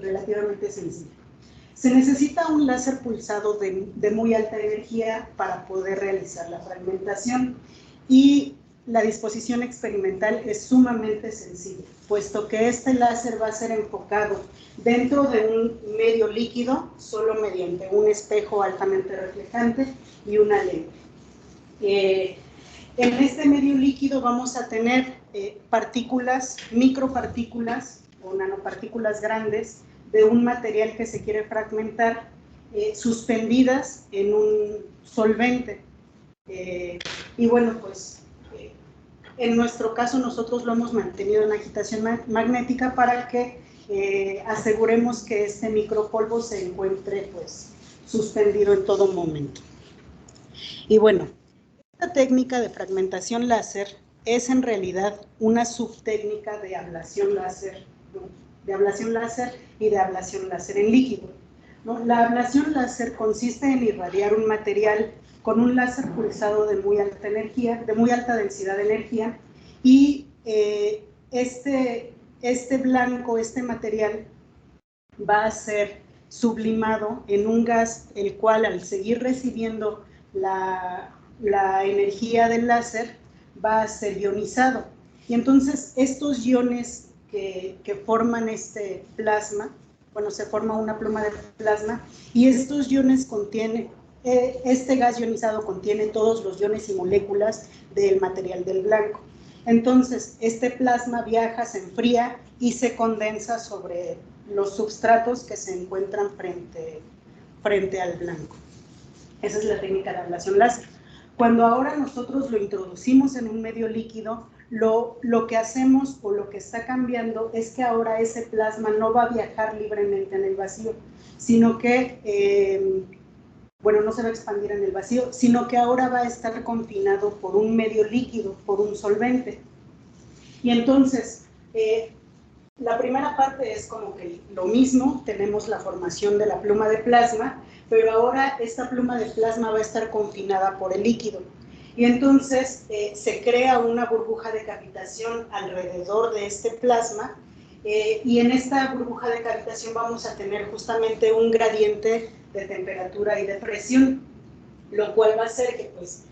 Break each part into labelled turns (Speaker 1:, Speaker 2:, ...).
Speaker 1: relativamente sencilla. Se necesita un láser pulsado de muy alta energía para poder realizar la fragmentación y la disposición experimental es sumamente sencilla, puesto que este láser va a ser enfocado dentro de un medio líquido, solo mediante un espejo altamente reflejante y una lente. En este medio líquido vamos a tener partículas, micropartículas o nanopartículas grandes de un material que se quiere fragmentar, suspendidas en un solvente. Y bueno, pues en nuestro caso nosotros lo hemos mantenido en agitación magnética para que aseguremos que este micropolvo se encuentre pues suspendido en todo momento. Y bueno, esta técnica de fragmentación láser es en realidad una subtécnica de ablación láser, ¿no? De ablación láser y de ablación láser en líquido, ¿no? La ablación láser consiste en irradiar un material con un láser pulsado de muy alta energía, de muy alta densidad de energía, y este blanco, este material, va a ser sublimado en un gas, el cual al seguir recibiendo la energía del láser va a ser ionizado. Y entonces estos iones que forman este plasma, bueno, se forma una pluma de plasma, y estos iones contienen, este gas ionizado contiene todos los iones y moléculas del material del blanco. Entonces, este plasma viaja, se enfría y se condensa sobre los substratos que se encuentran frente al blanco. Esa es la técnica de ablación láser. Cuando ahora nosotros lo introducimos en un medio líquido, lo que hacemos o lo que está cambiando es que ahora ese plasma no va a viajar libremente en el vacío, sino que, bueno, no se va a expandir en el vacío, sino que ahora va a estar confinado por un medio líquido, por un solvente. Y entonces, la primera parte es como que lo mismo, tenemos la formación de la pluma de plasma, pero ahora esta pluma de plasma va a estar confinada por el líquido. Y entonces se crea una burbuja de cavitación alrededor de este plasma, y en esta burbuja de cavitación vamos a tener justamente un gradiente de temperatura y de presión, lo cual va a hacer que pues,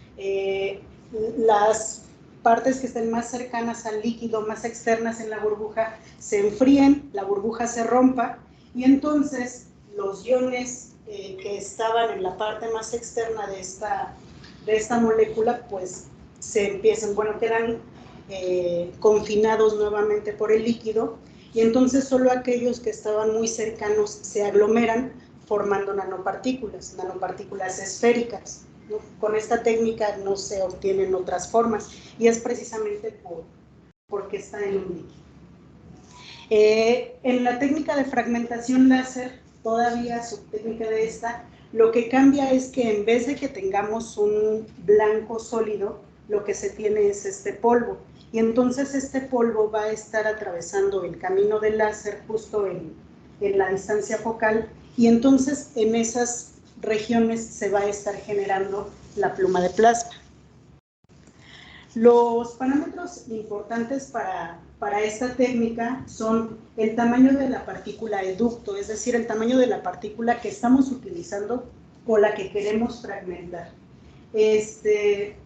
Speaker 1: las partes que estén más cercanas al líquido, más externas en la burbuja, se enfríen, la burbuja se rompa, y entonces los iones que estaban en la parte más externa de esta molécula, pues se empiezan, bueno, quedan confinados nuevamente por el líquido, y entonces solo aquellos que estaban muy cercanos se aglomeran formando nanopartículas esféricas, ¿no? Con esta técnica no se obtienen otras formas, y es precisamente porque está en un líquido. En la técnica de fragmentación láser, todavía subtécnica de esta, lo que cambia es que en vez de que tengamos un blanco sólido, lo que se tiene es este polvo, y entonces este polvo va a estar atravesando el camino del láser justo en la distancia focal, y entonces en esas regiones se va a estar generando la pluma de plasma. Los parámetros importantes para esta técnica son el tamaño de la partícula educto, es decir, el tamaño de la partícula que estamos utilizando o la que queremos fragmentar. Se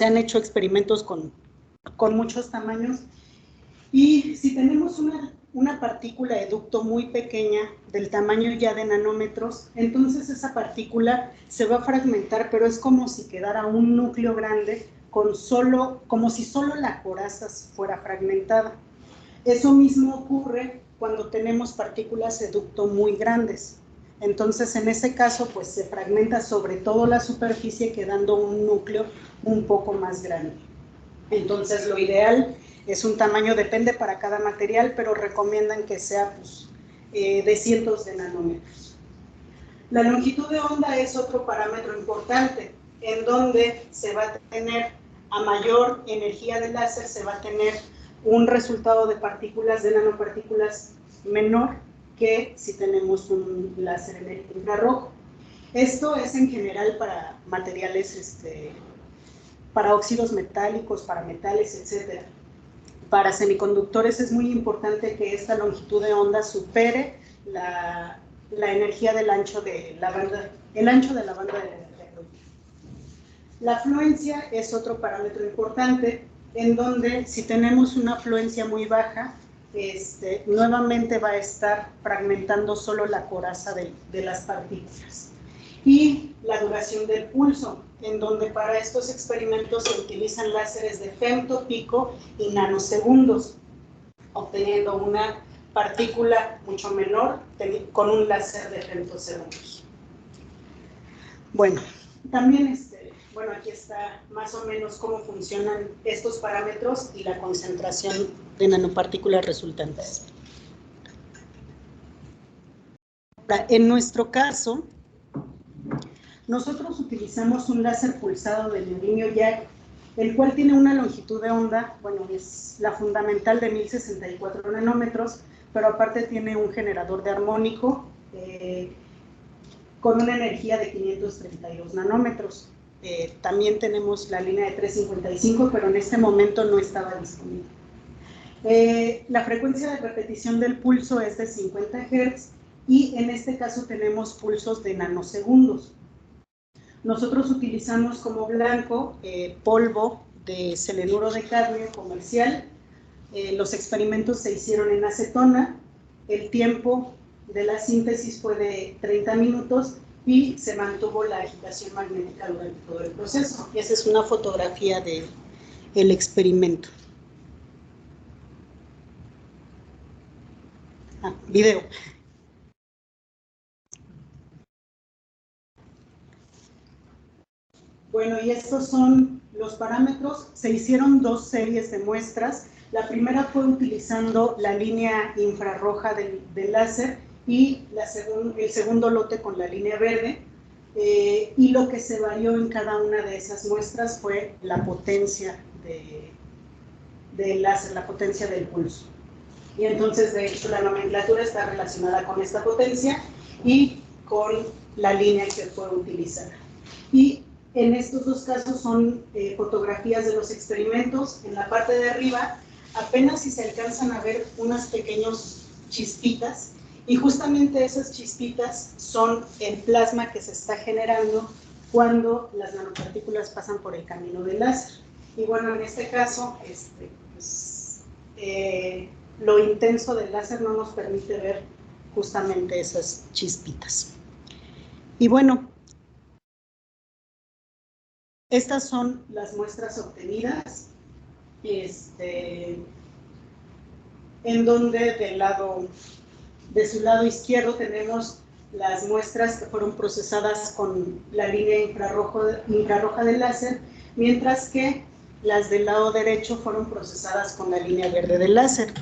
Speaker 1: han hecho experimentos con muchos tamaños, y si tenemos una partícula educto muy pequeña, del tamaño ya de nanómetros, entonces esa partícula se va a fragmentar, pero es como si quedara un núcleo grande, como si solo la coraza fuera fragmentada. Eso mismo ocurre cuando tenemos partículas educto muy grandes. Entonces, en ese caso, pues se fragmenta sobre todo la superficie, quedando un núcleo un poco más grande. Entonces, lo ideal es un tamaño, depende para cada material, pero recomiendan que sea pues, de cientos de nanómetros. La longitud de onda es otro parámetro importante, en donde se va a tener, a mayor energía de láser, se va a tener un resultado de partículas, de nanopartículas menor que si tenemos un láser en el infrarrojo. Esto es en general para materiales, para óxidos metálicos, para metales, etc. para semiconductores es muy importante que esta longitud de onda supere la energía del ancho de la banda, el ancho de la banda de la energía producida. La afluencia es otro parámetro importante, en donde si tenemos una afluencia muy baja, nuevamente va a estar fragmentando solo la coraza de las partículas. Y la duración del pulso, en donde para estos experimentos se utilizan láseres de femto, pico y nanosegundos, obteniendo una partícula mucho menor con un láser de femtosegundos. Bueno, también bueno, aquí está más o menos cómo funcionan estos parámetros y la concentración de nanopartículas resultantes. Ahora, en nuestro caso, nosotros utilizamos un láser pulsado de neodimio YAG, el cual tiene una longitud de onda, bueno, es la fundamental de 1064 nanómetros, pero aparte tiene un generador de armónico con una energía de 532 nanómetros. También tenemos la línea de 355, pero en este momento no estaba disponible. La frecuencia de repetición del pulso es de 50 Hz y en este caso tenemos pulsos de nanosegundos. Nosotros utilizamos como blanco polvo de selenuro de cadmio comercial. Los experimentos se hicieron en acetona. El tiempo de la síntesis fue de 30 minutos y se mantuvo la agitación magnética durante todo el proceso. Esa es una fotografía del experimento. Video. Bueno, y estos son los parámetros. Se hicieron dos series de muestras. La primera fue utilizando la línea infrarroja del láser y el segundo lote con la línea verde. Y lo que se varió en cada una de esas muestras fue la potencia del láser, la potencia del pulso. Y entonces, de hecho, la nomenclatura está relacionada con esta potencia y con la línea que fue utilizada. Y en estos dos casos son fotografías de los experimentos. En la parte de arriba apenas si se alcanzan a ver unas pequeñas chispitas, y justamente esas chispitas son el plasma que se está generando cuando las nanopartículas pasan por el camino del láser. Y bueno, en este caso, lo intenso del láser no nos permite ver justamente esas chispitas. Y bueno, estas son las muestras obtenidas, en donde de su lado izquierdo tenemos las muestras que fueron procesadas con la línea infrarroja del láser, mientras que las del lado derecho fueron procesadas con la línea verde del láser.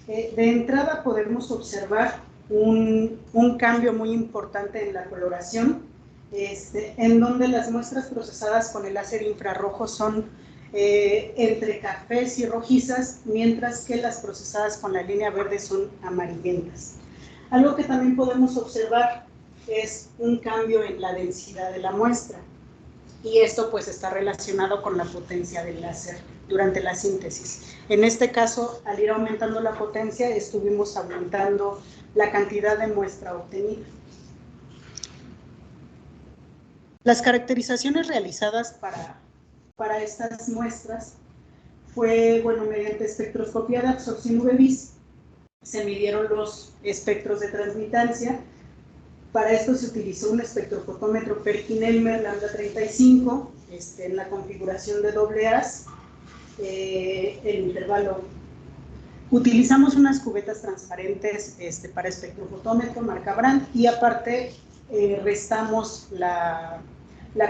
Speaker 1: De entrada podemos observar un cambio muy importante en la coloración, en donde las muestras procesadas con el láser infrarrojo son entre cafés y rojizas, mientras que las procesadas con la línea verde son amarillentas. Algo que también podemos observar es un cambio en la densidad de la muestra, y esto pues está relacionado con la potencia del láser durante la síntesis. En este caso, al ir aumentando la potencia, estuvimos aumentando la cantidad de muestra obtenida. Las caracterizaciones realizadas para estas muestras fue, bueno, mediante espectroscopía de absorción UV-Vis, se midieron los espectros de transmitancia. Para esto se utilizó un espectrofotómetro Perkin-Elmer lambda 35, en la configuración de doble haz, el intervalo. Utilizamos unas cubetas transparentes para espectrofotómetro marca Brandt, y aparte restamos la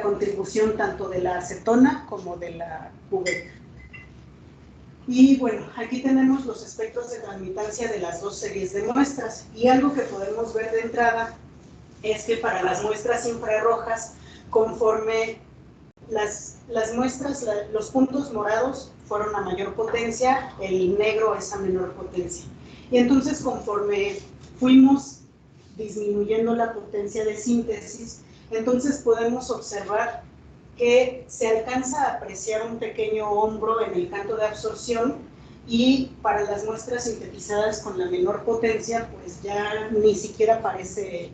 Speaker 1: contribución tanto de la acetona como de la cubeta. Y bueno, aquí tenemos los espectros de transmitancia de las dos series de muestras, y algo que podemos ver de entrada es que para las muestras infrarrojas, conforme las muestras, los puntos morados fueron a mayor potencia, el negro es a menor potencia. Y entonces, conforme fuimos disminuyendo la potencia de síntesis, entonces podemos observar que se alcanza a apreciar un pequeño hombro en el canto de absorción, y para las muestras sintetizadas con la menor potencia, pues ya ni siquiera aparece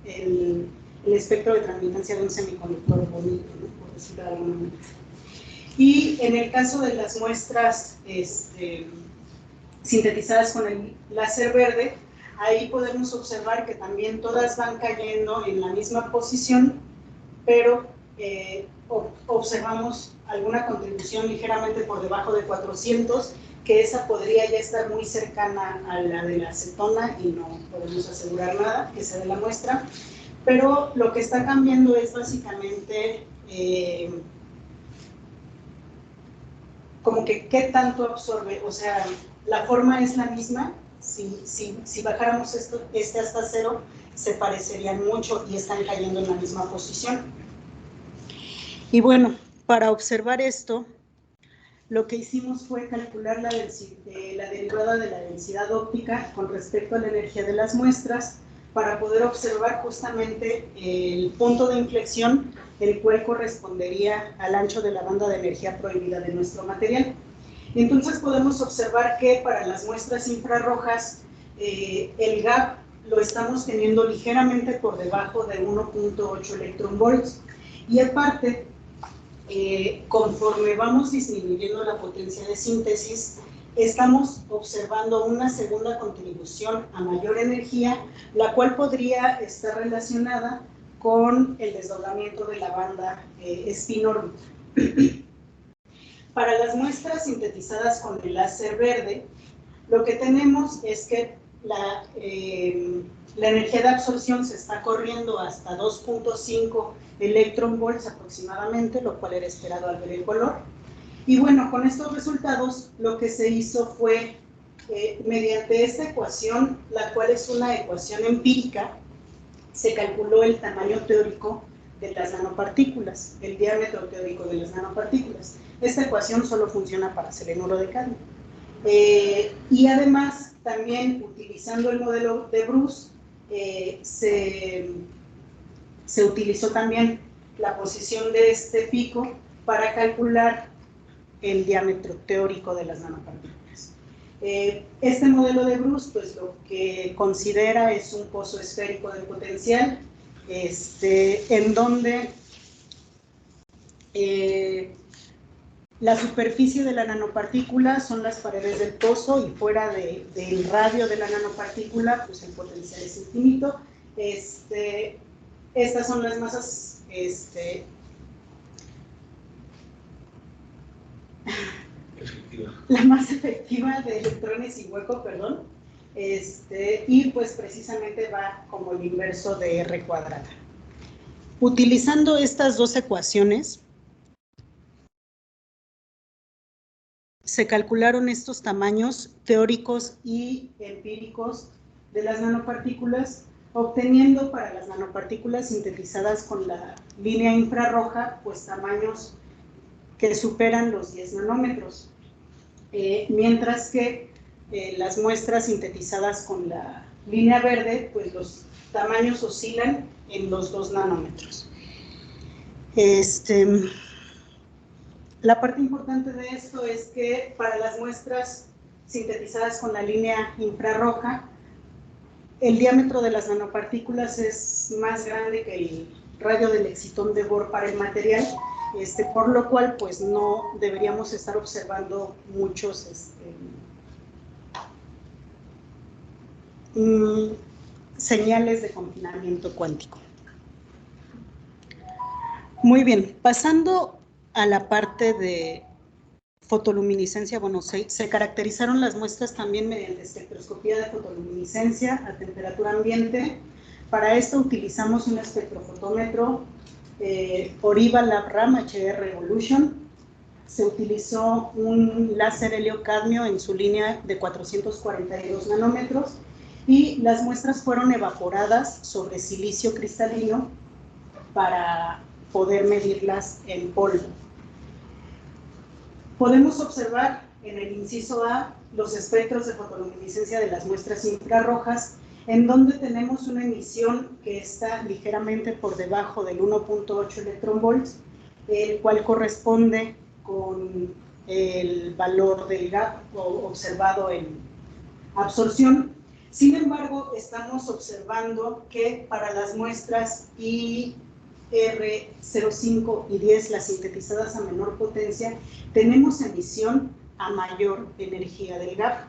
Speaker 1: el espectro de transmitancia de un semiconductor bonito, ¿no? Por decirlo de alguna manera. Y en el caso de las muestras sintetizadas con el láser verde, ahí podemos observar que también todas van cayendo en la misma posición, pero observamos alguna contribución ligeramente por debajo de 400, que esa podría ya estar muy cercana a la de la acetona y no podemos asegurar nada que sea de la muestra, pero lo que está cambiando es básicamente como que qué tanto absorbe, o sea, la forma es la misma. Si bajáramos hasta 0, se parecerían mucho y están cayendo en la misma posición. Y bueno, para observar esto, lo que hicimos fue calcular la derivada de la densidad óptica con respecto a la energía de las muestras para poder observar justamente el punto de inflexión, el cual correspondería al ancho de la banda de energía prohibida de nuestro material. Entonces podemos observar que para las muestras infrarrojas el gap lo estamos teniendo ligeramente por debajo de 1.8 electronvolts, y aparte, conforme vamos disminuyendo la potencia de síntesis, estamos observando una segunda contribución a mayor energía, la cual podría estar relacionada con el desdoblamiento de la banda spin-órbita. Para las muestras sintetizadas con el láser verde, lo que tenemos es que la energía de absorción se está corriendo hasta 2.5 electronvolts aproximadamente, lo cual era esperado al ver el color. Y bueno, con estos resultados lo que se hizo fue, mediante esta ecuación, la cual es una ecuación empírica, se calculó el tamaño teórico de las nanopartículas, el diámetro teórico de las nanopartículas. Esta ecuación solo funciona para selenuro de cadmio. Y además, también utilizando el modelo de Bruce, se utilizó también la posición de este pico para calcular el diámetro teórico de las nanopartículas. Este modelo de Bruce, pues lo que considera es un pozo esférico de potencial, en donde la superficie de la nanopartícula son las paredes del pozo, y fuera del radio de la nanopartícula, pues el potencial es infinito. Estas son las masas la masa efectiva de electrones y hueco, perdón, y pues precisamente va como el inverso de R cuadrada. Utilizando estas dos ecuaciones, se calcularon estos tamaños teóricos y empíricos de las nanopartículas, obteniendo para las nanopartículas sintetizadas con la línea infrarroja, pues tamaños que superan los 10 nanómetros, mientras que las muestras sintetizadas con la línea verde, pues los tamaños oscilan en los 2 nanómetros. La parte importante de esto es que para las muestras sintetizadas con la línea infrarroja, el diámetro de las nanopartículas es más grande que el radio del excitón de Bohr para el material, por lo cual pues no deberíamos estar observando muchos señales de confinamiento cuántico. Muy bien, pasando a la parte de fotoluminiscencia, bueno, se caracterizaron las muestras también mediante espectroscopía de fotoluminiscencia a temperatura ambiente. Para esto utilizamos un espectrofotómetro Oriva LabRAM HR Evolution. Se utilizó un láser helio-cadmio en su línea de 442 nanómetros, y las muestras fueron evaporadas sobre silicio cristalino para poder medirlas en polvo. Podemos observar en el inciso A los espectros de fotoluminiscencia de las muestras infrarrojas, en donde tenemos una emisión que está ligeramente por debajo del 1.8 electronvolts, el cual corresponde con el valor del gap observado en absorción. Sin embargo, estamos observando que para las muestras IR05 y 10, las sintetizadas a menor potencia, tenemos emisión a mayor energía del gap,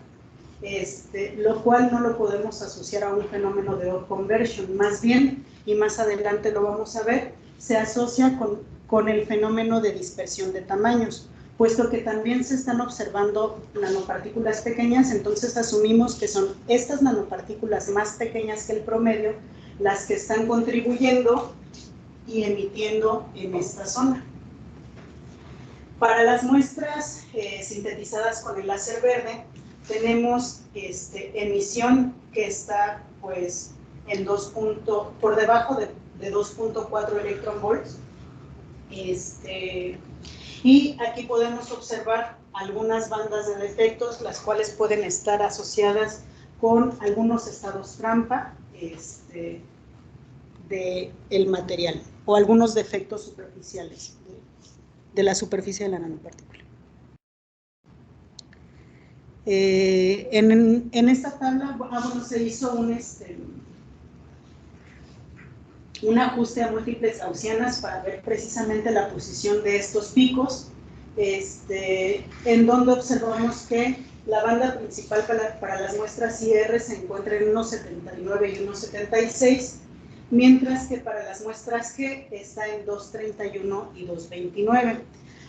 Speaker 1: lo cual no lo podemos asociar a un fenómeno de odd conversion, más bien, y más adelante lo vamos a ver, se asocia con el fenómeno de dispersión de tamaños, puesto que también se están observando nanopartículas pequeñas. Entonces asumimos que son estas nanopartículas más pequeñas que el promedio las que están contribuyendo y emitiendo en esta zona. Para las muestras sintetizadas con el láser verde, tenemos emisión que está pues en por debajo de 2.4 electronvolts. Y aquí podemos observar algunas bandas de defectos, las cuales pueden estar asociadas con algunos estados trampa del material o algunos defectos superficiales de la superficie de la nanopartícula. En esta tabla, se hizo un ajuste a múltiples gaussianas para ver precisamente la posición de estos picos, en donde observamos que la banda principal para las muestras IR se encuentra en 1.79 y 1.76, mientras que para las muestras G está en 2.31 y 2.29.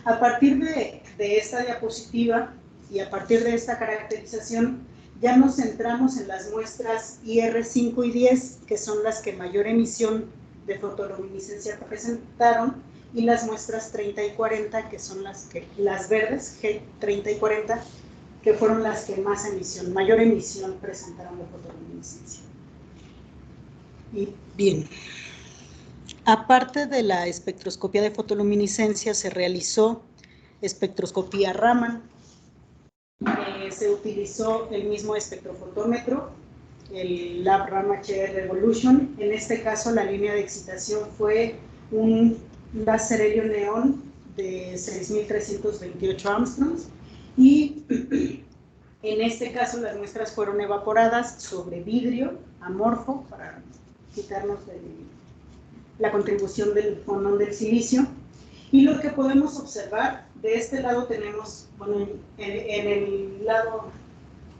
Speaker 1: A partir de esta diapositiva y a partir de esta caracterización, ya nos centramos en las muestras IR5 y 10, que son las que mayor emisión de fotoluminiscencia presentaron, y las muestras 30 y 40, que son las verdes, G30 y 40, que fueron las que mayor emisión presentaron de fotoluminiscencia. Y bien, aparte de la espectroscopía de fotoluminiscencia, se realizó espectroscopía Raman. Se utilizó el mismo espectrofotómetro, el Lab RAM-HR Evolution. En este caso, la línea de excitación fue un láser helio neón de 6.328 Armstrongs, y en este caso las muestras fueron evaporadas sobre vidrio amorfo para quitarnos la contribución del fonón del silicio. Y lo que podemos observar, de este lado tenemos, en el lado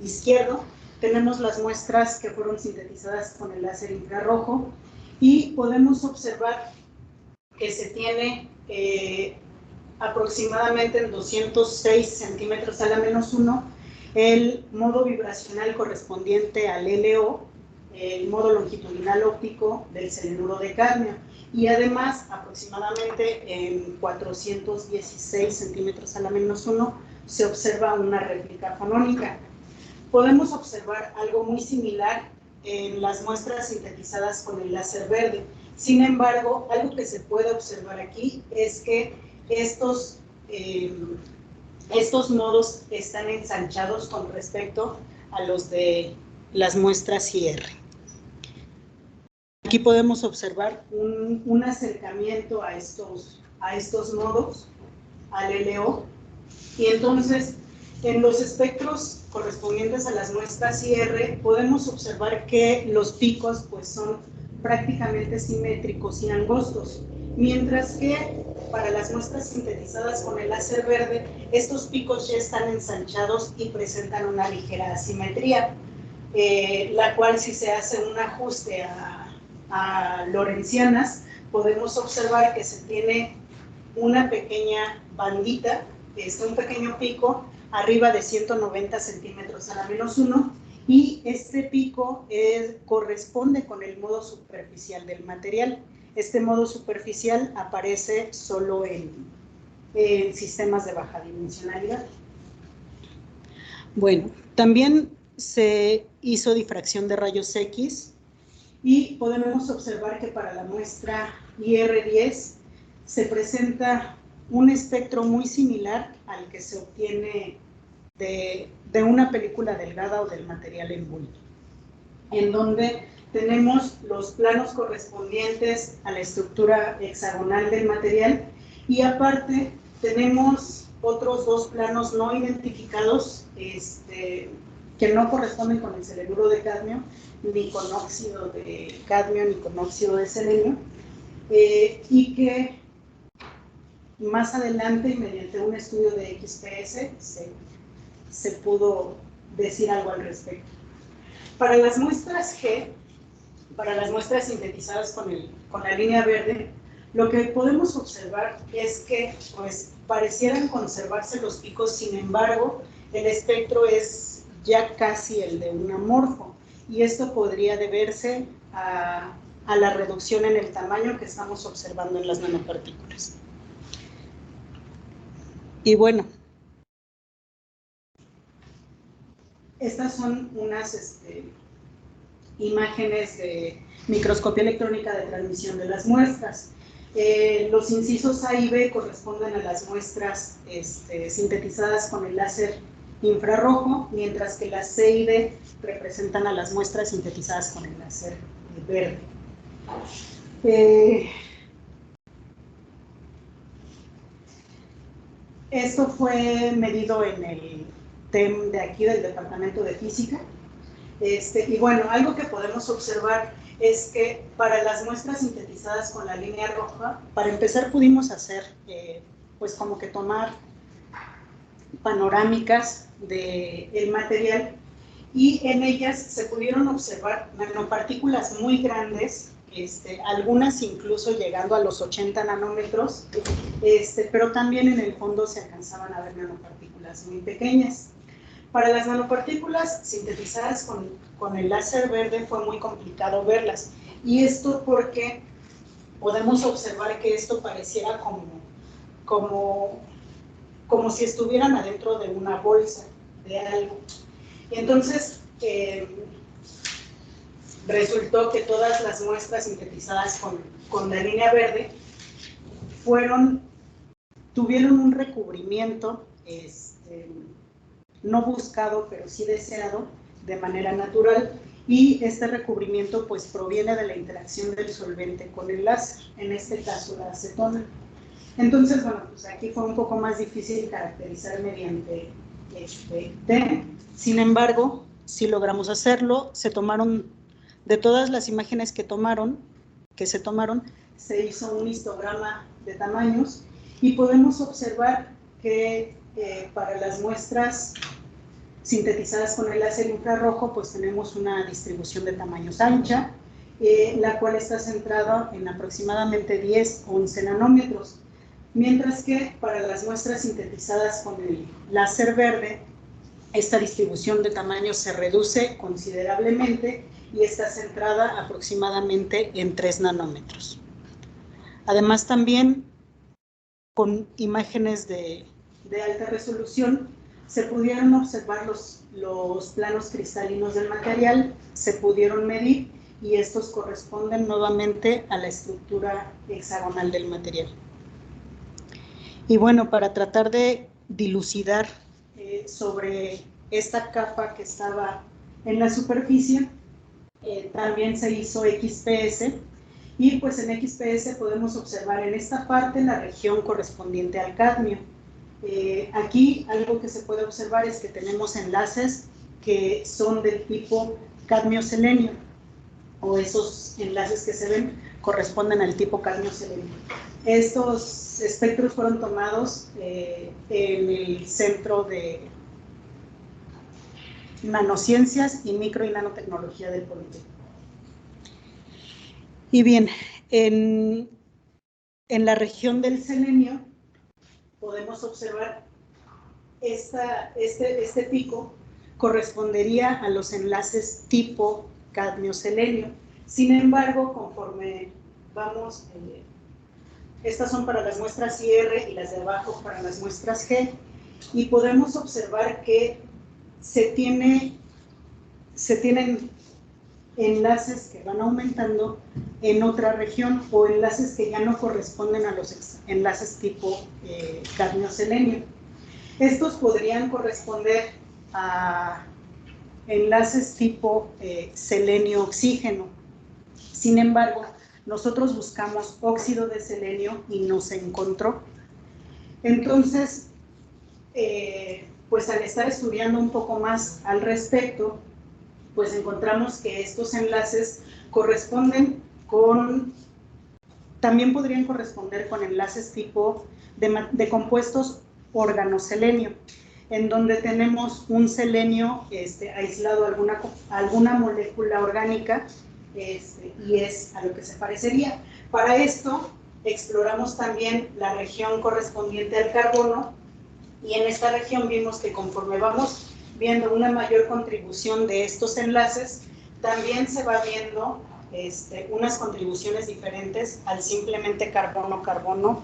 Speaker 1: izquierdo, tenemos las muestras que fueron sintetizadas con el láser infrarrojo, y podemos observar que se tiene aproximadamente en 206 centímetros a la menos 1 el modo vibracional correspondiente al LO, el modo longitudinal óptico del selenuro de cadmio, y además aproximadamente en 416 centímetros a la menos 1 se observa una réplica fonónica. Podemos observar algo muy similar en las muestras sintetizadas con el láser verde. Sin embargo, algo que se puede observar aquí es que estos modos están ensanchados con respecto a los de las muestras IR. Aquí podemos observar un acercamiento a estos modos, al LO, y entonces en los espectros correspondientes a las muestras IR podemos observar que los picos pues son prácticamente simétricos y angostos, mientras que para las muestras sintetizadas con el láser verde, estos picos ya están ensanchados y presentan una ligera asimetría, la cual, si se hace un ajuste a lorentzianas, podemos observar que se tiene una pequeña bandita, un pequeño pico arriba de 190 centímetros a la menos 1, y este pico corresponde con el modo superficial del material. Este modo superficial aparece solo en sistemas de baja dimensionalidad. Bueno, también se hizo difracción de rayos X, y podemos observar que para la muestra IR10 se presenta un espectro muy similar al que se obtiene de una película delgada o del material envuelto, en donde tenemos los planos correspondientes a la estructura hexagonal del material, y aparte tenemos otros 2 planos no identificados que no corresponden con el selenuro de cadmio, ni con óxido de cadmio, ni con óxido de selenio, y que más adelante, mediante un estudio de XPS, se pudo decir algo al respecto. Para las muestras G, para las muestras sintetizadas con la línea verde, lo que podemos observar es que pues, parecieran conservarse los picos, sin embargo, el espectro es ya casi el de un amorfo, y esto podría deberse a la reducción en el tamaño que estamos observando en las nanopartículas. Y bueno, estas son unas imágenes de microscopía electrónica de transmisión de las muestras. Los incisos A y B corresponden a las muestras sintetizadas con el láser infrarrojo, mientras que las C y D representan a las muestras sintetizadas con el láser verde. Esto fue medido en el TEM de aquí, del Departamento de Física. Y bueno, algo que podemos observar es que para las muestras sintetizadas con la línea roja, para empezar pudimos hacer, pues como que tomar panorámicas del material, y en ellas se pudieron observar nanopartículas muy grandes, algunas incluso llegando a los 80 nanómetros, pero también en el fondo se alcanzaban a ver nanopartículas muy pequeñas. Para las nanopartículas sintetizadas con el láser verde fue muy complicado verlas, y esto porque podemos observar que esto pareciera como si estuvieran adentro de una bolsa de algo. Y entonces resultó que todas las muestras sintetizadas con la línea verde tuvieron un recubrimiento no buscado, pero sí deseado de manera natural, y este recubrimiento pues proviene de la interacción del solvente con el láser, en este caso la acetona. Entonces, bueno, pues aquí fue un poco más difícil caracterizar mediante TEM. Sin embargo, sí logramos hacerlo. Se tomaron, de todas las imágenes que se tomaron, se hizo un histograma de tamaños, y podemos observar que para las muestras sintetizadas con el láser infrarrojo, pues tenemos una distribución de tamaños ancha, la cual está centrada en aproximadamente 10-11 nanómetros. Mientras que para las muestras sintetizadas con el láser verde, esta distribución de tamaños se reduce considerablemente y está centrada aproximadamente en 3 nanómetros. Además, también con imágenes de alta resolución se pudieron observar los planos cristalinos del material, se pudieron medir, y estos corresponden nuevamente a la estructura hexagonal del material. Y bueno, para tratar de dilucidar sobre esta capa que estaba en la superficie, también se hizo XPS, y pues en XPS podemos observar en esta parte la región correspondiente al cadmio. Aquí algo que se puede observar es que tenemos enlaces que son del tipo cadmio-selenio, o esos enlaces que se ven corresponden al tipo cadmio-selenio. Estos espectros fueron tomados en el Centro de Nanociencias y Micro y Nanotecnología del Politécnico. Y bien, en la región del selenio podemos observar este pico correspondería a los enlaces tipo cadmio-selenio. Sin embargo, conforme vamos, estas son para las muestras IR y las de abajo para las muestras G, y podemos observar que se tienen enlaces que van aumentando en otra región, o enlaces que ya no corresponden a los enlaces tipo cadmio-selenio. Estos podrían corresponder a enlaces tipo selenio-oxígeno. Sin embargo, nosotros buscamos óxido de selenio y no se encontró. Entonces, pues al estar estudiando un poco más al respecto, pues encontramos que estos enlaces corresponden con, también podrían corresponder con enlaces tipo de compuestos organoselenio, en donde tenemos un selenio aislado a alguna molécula orgánica, y es a lo que se parecería. Para esto exploramos también la región correspondiente al carbono, y en esta región vimos que conforme vamos viendo una mayor contribución de estos enlaces, también se va viendo unas contribuciones diferentes al simplemente carbono-carbono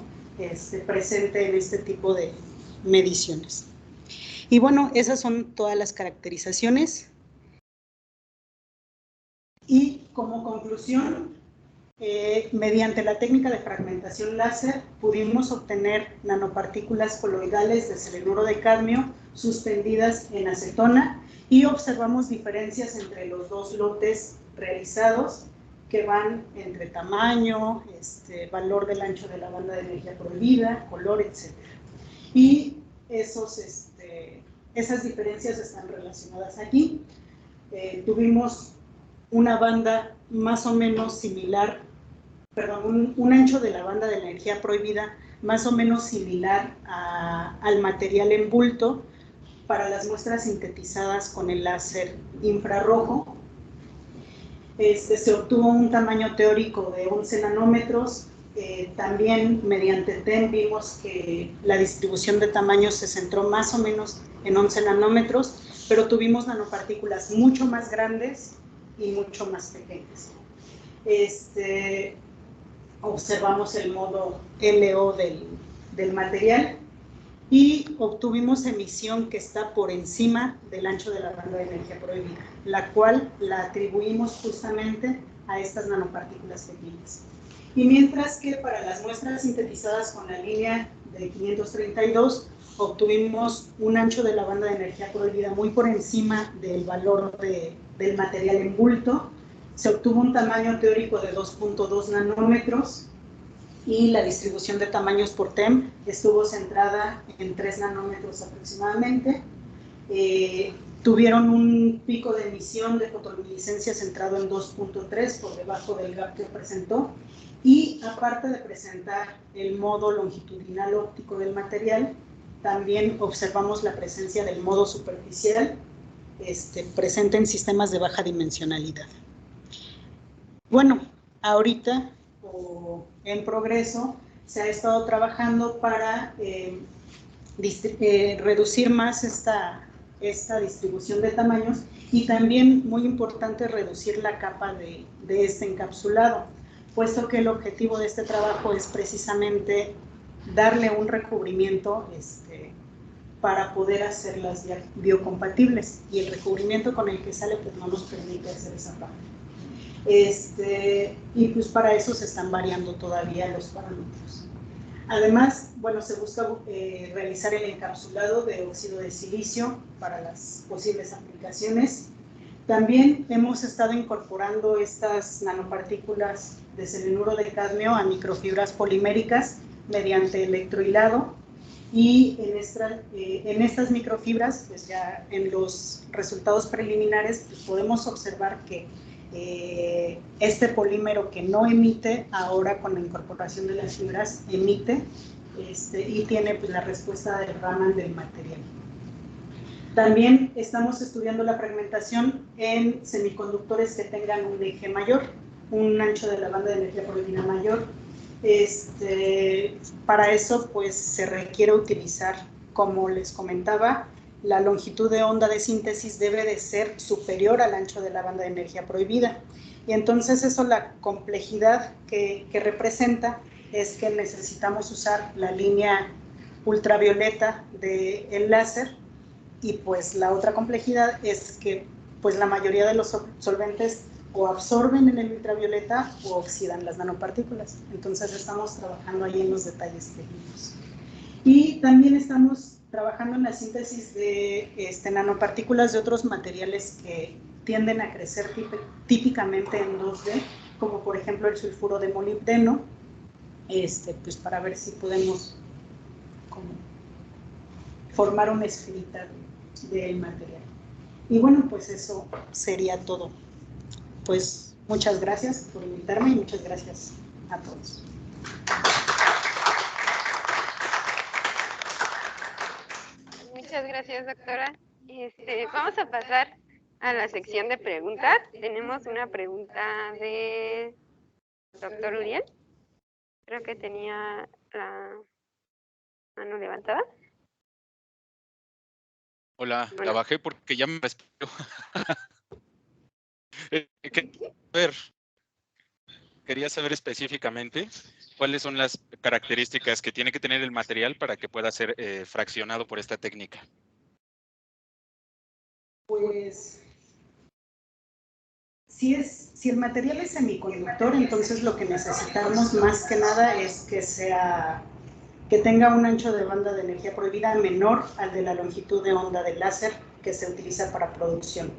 Speaker 1: presente en este tipo de mediciones. Y bueno, esas son todas las caracterizaciones. Y como conclusión, mediante la técnica de fragmentación láser pudimos obtener nanopartículas coloidales de selenuro de cadmio suspendidas en acetona, y observamos diferencias entre los dos lotes realizados que van entre tamaño, valor del ancho de la banda de energía prohibida, color, etc. Y esas diferencias están relacionadas aquí. Tuvimos una banda más o menos similar, perdón, un ancho de la banda de la energía prohibida más o menos similar al material en bulto para las muestras sintetizadas con el láser infrarrojo. Se obtuvo un tamaño teórico de 11 nanómetros. También mediante TEM vimos que la distribución de tamaños se centró más o menos en 11 nanómetros, pero tuvimos nanopartículas mucho más grandes y mucho más pequeñas. Observamos el modo LO del material y obtuvimos emisión que está por encima del ancho de la banda de energía prohibida, la cual la atribuimos justamente a estas nanopartículas pequeñas. Y mientras que para las muestras sintetizadas con la línea de 532 obtuvimos un ancho de la banda de energía prohibida muy por encima del valor del material en bulto, se obtuvo un tamaño teórico de 2.2 nanómetros y la distribución de tamaños por TEM estuvo centrada en 3 nanómetros aproximadamente. Tuvieron un pico de emisión de fotoluminiscencia centrado en 2.3 por debajo del gap que presentó, y aparte de presentar el modo longitudinal óptico del material, también observamos la presencia del modo superficial presente en sistemas de baja dimensionalidad. Bueno, ahorita o en progreso se ha estado trabajando para reducir más esta distribución de tamaños, y también, muy importante, reducir la capa de este encapsulado, puesto que el objetivo de este trabajo es precisamente darle un recubrimiento para poder hacerlas biocompatibles, y el recubrimiento con el que sale pues no nos permite hacer esa parte. Y pues para eso se están variando todavía los parámetros. Además, bueno, se busca realizar el encapsulado de óxido de silicio para las posibles aplicaciones. También hemos estado incorporando estas nanopartículas de selenuro de cadmio a microfibras poliméricas mediante electrohilado, y en estas microfibras, pues ya en los resultados preliminares, pues podemos observar que este polímero que no emite, ahora con la incorporación de las fibras emite, y tiene pues la respuesta del Raman del material. También estamos estudiando la fragmentación en semiconductores que tengan un eje mayor, un ancho de la banda de energía prohibida mayor. Para eso pues se requiere utilizar, como les comentaba, la longitud de onda de síntesis debe de ser superior al ancho de la banda de energía prohibida. Y entonces eso, la complejidad que representa es que necesitamos usar la línea ultravioleta del láser, y pues la otra complejidad es que pues la mayoría de los solventes o absorben en el ultravioleta o oxidan las nanopartículas. Entonces estamos trabajando ahí en los detalles técnicos. Y también estamos trabajando en la síntesis de nanopartículas de otros materiales que tienden a crecer típicamente en 2D, como por ejemplo el sulfuro de formar una esferita del material. Y bueno, pues eso sería todo. Pues muchas gracias por invitarme y muchas gracias a todos.
Speaker 2: Muchas gracias, doctora. Vamos a pasar a la sección de preguntas. Tenemos una pregunta de doctor Uriel. Creo que tenía la mano levantada.
Speaker 3: Hola,
Speaker 2: Bueno.
Speaker 3: la bajé porque ya me respiro. Quería saber específicamente cuáles son las características que tiene que tener el material para que pueda ser fraccionado por esta técnica.
Speaker 1: Pues, si el material es semiconductor, entonces lo que necesitamos más que nada es que tenga un ancho de banda de energía prohibida menor al de la longitud de onda del láser que se utiliza para producción.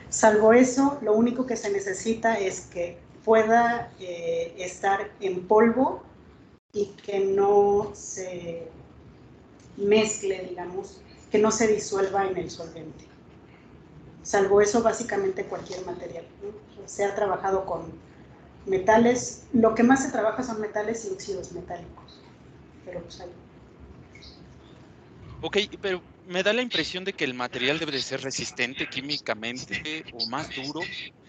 Speaker 1: Salvo eso, lo único que se necesita es que pueda estar en polvo y que no se mezcle, digamos, que no se disuelva en el solvente. Salvo eso, básicamente cualquier material, ¿no? Se ha trabajado con metales, lo que más se trabaja son metales y óxidos metálicos, pero pues hay.
Speaker 3: Ok, pero me da la impresión de que el material debe de ser resistente químicamente o más duro.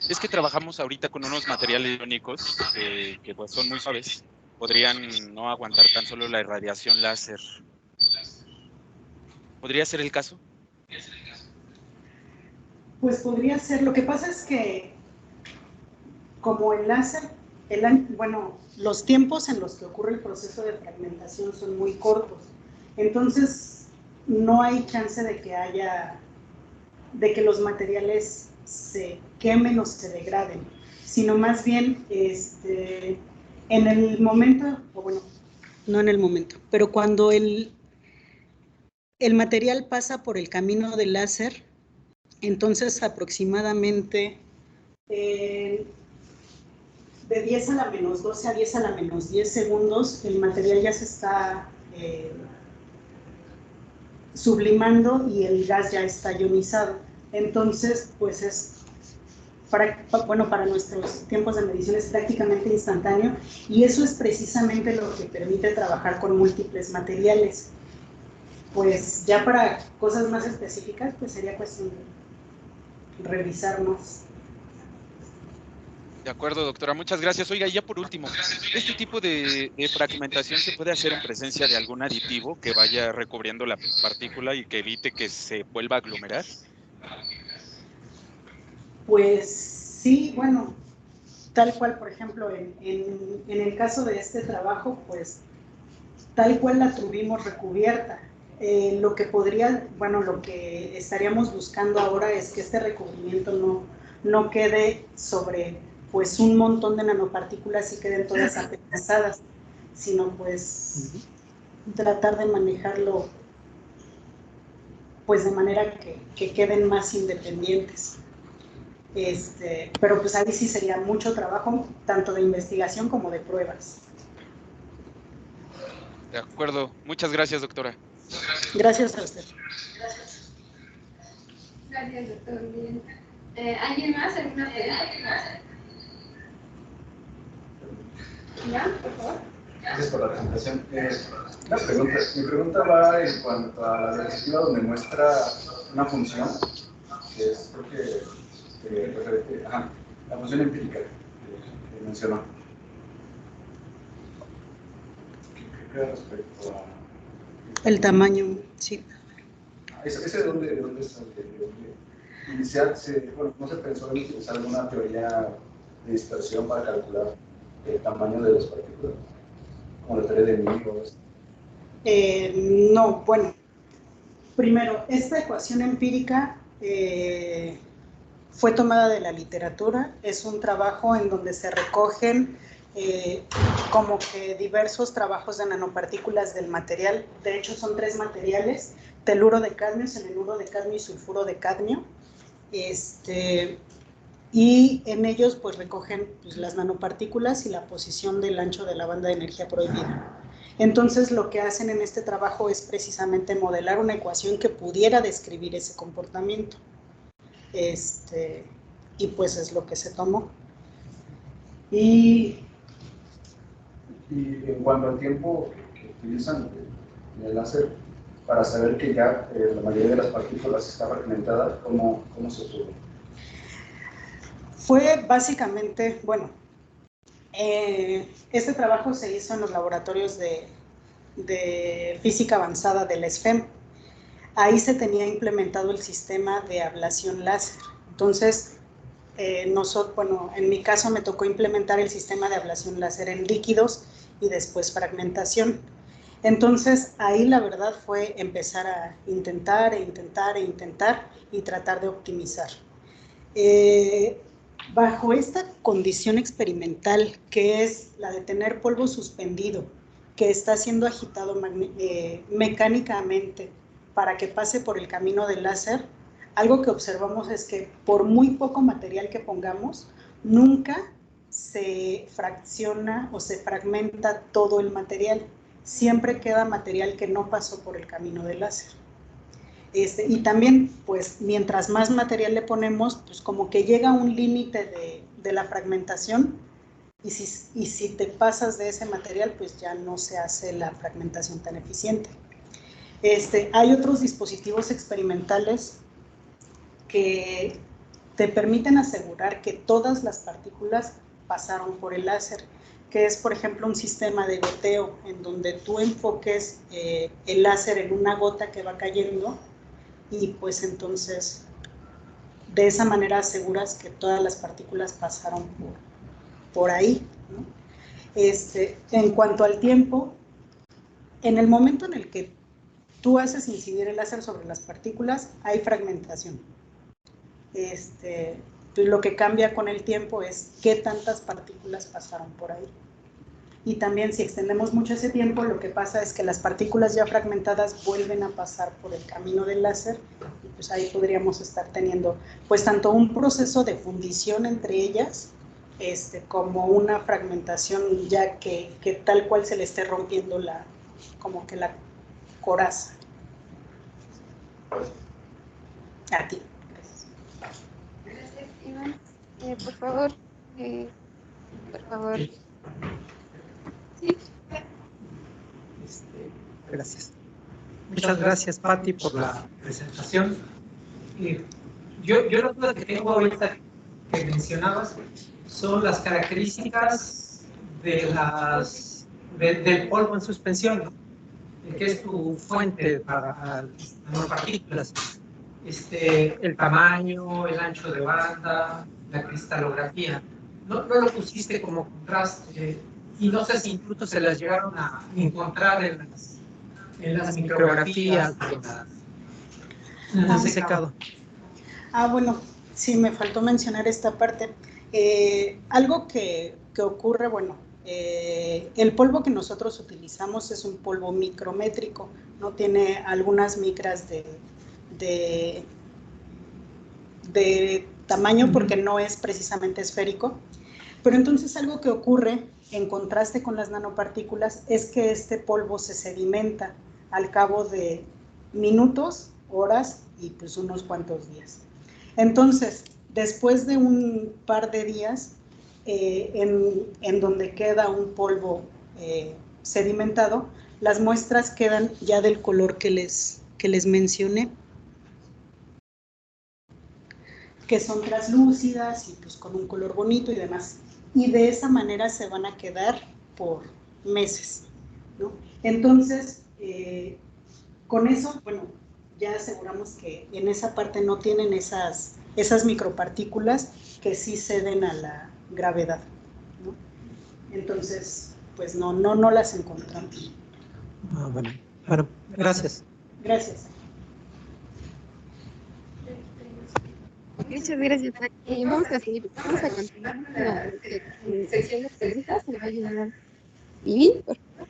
Speaker 3: Es que trabajamos ahorita con unos materiales iónicos que pues son muy suaves. Podrían no aguantar tan solo la irradiación láser. ¿Podría ser el caso?
Speaker 1: Pues podría ser. Lo que pasa es que como el láser, bueno, los tiempos en los que ocurre el proceso de fragmentación son muy cortos. Entonces, no hay chance de que los materiales se quemen o se degraden, sino más bien en el momento, o bueno, no en el momento, pero cuando el material pasa por el camino del láser, entonces aproximadamente de 10 a la menos 12 a 10 a la menos 10 segundos, el material ya se está sublimando y el gas ya está ionizado. Entonces, pues es, para nuestros tiempos de medición es prácticamente instantáneo y eso es precisamente lo que permite trabajar con múltiples materiales. Pues ya para cosas más específicas, pues sería cuestión de revisar más.
Speaker 3: De acuerdo, doctora. Muchas gracias. Oiga, y ya por último, ¿este tipo de fragmentación se puede hacer en presencia de algún aditivo que vaya recubriendo la partícula y que evite que se vuelva a aglomerar?
Speaker 1: Pues sí, bueno, tal cual, por ejemplo, en el caso de este trabajo, pues tal cual la tuvimos recubierta. Lo que estaríamos buscando ahora es que este recubrimiento no quede sobre pues un montón de nanopartículas y queden todas apedazadas, sino pues tratar de manejarlo pues de manera que queden más independientes. Pero pues ahí sí sería mucho trabajo, tanto de investigación como de pruebas.
Speaker 3: De acuerdo. Muchas gracias, doctora.
Speaker 1: Gracias a usted.
Speaker 2: Gracias, doctor. Bien. ¿Alguien más? ¿Alguna pregunta? ¿Ya? Por favor.
Speaker 4: Gracias por la presentación. Una pregunta. Mi pregunta va en cuanto a la diapositiva donde muestra una función, que es, creo que la función empírica que mencionó. ¿Qué respecto a...?
Speaker 1: El tamaño, sí.
Speaker 4: ¿Ese de dónde sale? Bueno, ¿no se pensó en utilizar alguna teoría de dispersión para calcular el tamaño de las partículas? Como la teoría de Migos.
Speaker 1: No, bueno, primero, esta ecuación empírica fue tomada de la literatura, es un trabajo en donde se recogen como que diversos trabajos de nanopartículas del material. De hecho, son 3 materiales: teluro de cadmio, selenuro de cadmio y sulfuro de cadmio. Y en ellos pues recogen pues, las nanopartículas y la posición del ancho de la banda de energía prohibida. Entonces, lo que hacen en este trabajo es precisamente modelar una ecuación que pudiera describir ese comportamiento. Y pues es lo que se tomó. Y
Speaker 4: en cuanto al tiempo que utilizan el láser para saber que ya la mayoría de las partículas está fragmentada, ¿cómo se obtuvo?
Speaker 1: Fue básicamente, bueno, este trabajo se hizo en los laboratorios de física avanzada del SFEM. Ahí se tenía implementado el sistema de ablación láser. Entonces, bueno, en mi caso me tocó implementar el sistema de ablación láser en líquidos y después fragmentación. Entonces, ahí la verdad fue empezar a intentar y tratar de optimizar. Bajo esta condición experimental, que es la de tener polvo suspendido, que está siendo agitado mecánicamente para que pase por el camino del láser, algo que observamos es que por muy poco material que pongamos, nunca se fracciona o se fragmenta todo el material. Siempre queda material que no pasó por el camino del láser. Y también, pues, mientras más material le ponemos, pues como que llega un límite de la fragmentación, y si te pasas de ese material, pues ya no se hace la fragmentación tan eficiente. Hay otros dispositivos experimentales que te permiten asegurar que todas las partículas pasaron por el láser, que es, por ejemplo, un sistema de goteo, en donde tú enfoques el láser en una gota que va cayendo, y pues entonces de esa manera aseguras que todas las partículas pasaron por ahí, ¿no? En cuanto al tiempo, en el momento en el que tú haces incidir el láser sobre las partículas, hay fragmentación. Lo que cambia con el tiempo es qué tantas partículas pasaron por ahí. Y también, si extendemos mucho ese tiempo, lo que pasa es que las partículas ya fragmentadas vuelven a pasar por el camino del láser, y pues ahí podríamos estar teniendo pues tanto un proceso de fundición entre ellas, como una fragmentación ya que tal cual se le esté rompiendo como que la coraza. A ti.
Speaker 2: Gracias, Iván. Por favor. Sí.
Speaker 5: Gracias. Muchas gracias, Patti, por la presentación. Yo la duda que tengo ahorita que mencionabas son las características del polvo en suspensión, ¿no? Que es tu fuente para las nanopartículas. El tamaño, el ancho de banda, la cristalografía. No lo pusiste como contraste, y no sé si incluso se las llegaron a encontrar en las micrografías, en el secado.
Speaker 1: Bueno, sí, me faltó mencionar esta parte. Algo que ocurre, bueno, el polvo que nosotros utilizamos es un polvo micrométrico, no tiene algunas micras de tamaño porque no es precisamente esférico. Pero entonces algo que ocurre en contraste con las nanopartículas es que este polvo se sedimenta al cabo de minutos, horas y pues unos cuantos días. Entonces, después de un par de días, en donde queda un polvo sedimentado, las muestras quedan ya del color que les mencioné, que son translúcidas y pues con un color bonito y demás. Y de esa manera se van a quedar por meses, ¿no? Entonces, con eso, bueno, ya aseguramos que en esa parte no tienen esas micropartículas que sí ceden a la gravedad, ¿no? Entonces, pues no las encontramos.
Speaker 5: Bueno, gracias.
Speaker 1: Gracias.
Speaker 2: Muchas gracias. Vamos a continuar con la sección de preguntas. Se le va a ayudar Vivi, por favor.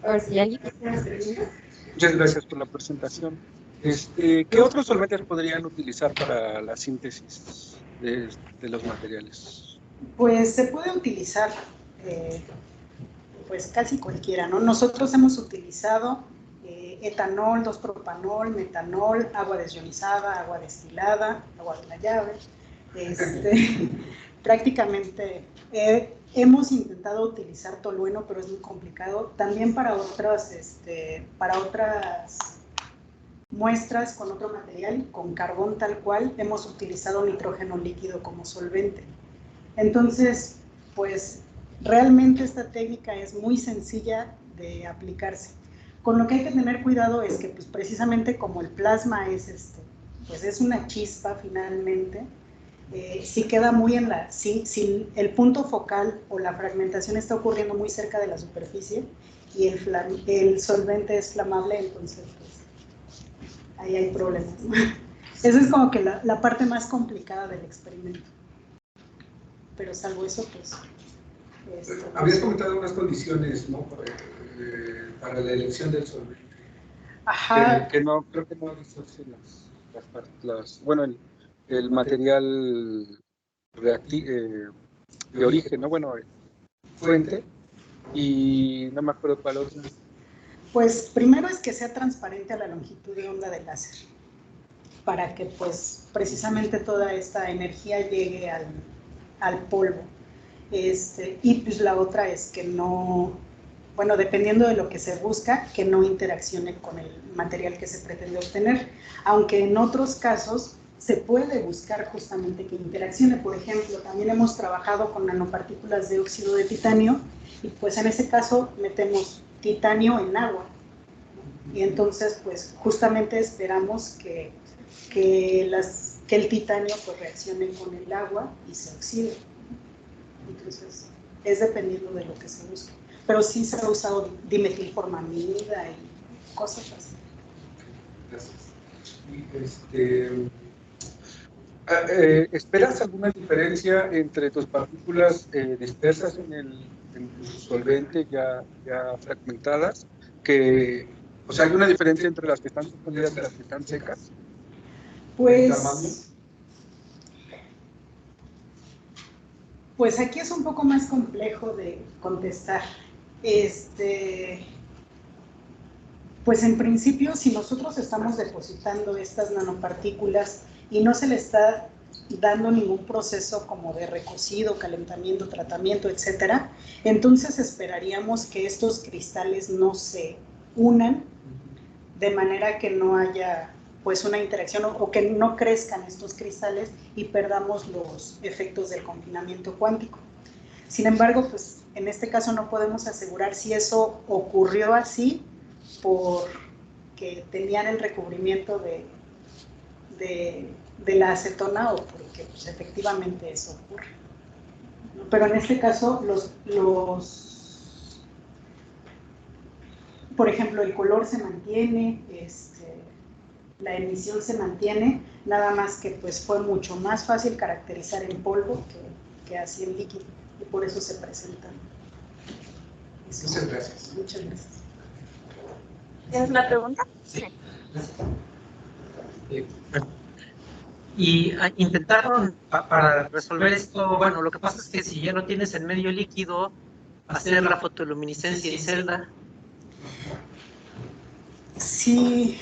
Speaker 2: A ver si alguien quiere hacer preguntas.
Speaker 6: Muchas gracias por la presentación. ¿Qué otros solventes podrían utilizar para la síntesis de los materiales?
Speaker 1: Pues se puede utilizar pues casi cualquiera, ¿no? Nosotros hemos utilizado etanol, 2-propanol, metanol, agua desionizada, agua destilada, agua de la llave. Prácticamente hemos intentado utilizar tolueno, pero es muy complicado. También para otras muestras con otro material, con carbón tal cual, hemos utilizado nitrógeno líquido como solvente. Entonces, pues realmente esta técnica es muy sencilla de aplicarse. Con lo que hay que tener cuidado es que pues, precisamente como el plasma es, pues es una chispa finalmente, si queda muy en la, si el punto focal o la fragmentación está ocurriendo muy cerca de la superficie y el solvente es flamable, entonces pues, ahí hay problemas. Esa es como que la parte más complicada del experimento. Pero salvo eso, pues...
Speaker 7: Habías comentado unas condiciones, ¿no? Para la elección del solvente.
Speaker 1: Ajá.
Speaker 6: Que no, creo que no distorsiona bueno, el material de origen, ¿no? Bueno, fuente, y no me acuerdo cuál otro.
Speaker 1: Pues primero es que sea transparente a la longitud de onda del láser, para que pues precisamente toda esta energía llegue al polvo. Y pues la otra es que no, bueno, dependiendo de lo que se busca, que no interaccione con el material que se pretende obtener, aunque en otros casos se puede buscar justamente que interaccione. Por ejemplo, también hemos trabajado con nanopartículas de óxido de titanio y pues en ese caso metemos titanio en agua y entonces pues justamente esperamos que el titanio pues reaccione con el agua y se oxide. Entonces es dependiendo de lo que se busque, pero sí se ha usado dimetilformamida y cosas así.
Speaker 7: Gracias.
Speaker 6: ¿Esperas alguna diferencia entre tus partículas dispersas en tu solvente ya fragmentadas? O sea, ¿hay una diferencia entre las que están suspendidas y las que están secas?
Speaker 1: Pues aquí es un poco más complejo de contestar. Pues en principio, si nosotros estamos depositando estas nanopartículas y no se le está dando ningún proceso como de recocido, calentamiento, tratamiento, etcétera, entonces esperaríamos que estos cristales no se unan de manera que no haya pues una interacción o que no crezcan estos cristales y perdamos los efectos del confinamiento cuántico. Sin embargo, pues en este caso no podemos asegurar si eso ocurrió así porque tenían el recubrimiento de la acetona o porque pues, efectivamente eso ocurre. Pero en este caso, por ejemplo, el color se mantiene, la emisión se mantiene, nada más que pues fue mucho más fácil caracterizar en polvo que así en líquido, y por eso se presentan.
Speaker 7: Muchas gracias.
Speaker 1: Muchas gracias.
Speaker 2: ¿Tienes una pregunta?
Speaker 5: Sí. Y intentaron para resolver esto, bueno, lo que pasa es que si ya no tienes el medio líquido, hacer la fotoluminiscencia en celda.
Speaker 1: Sí,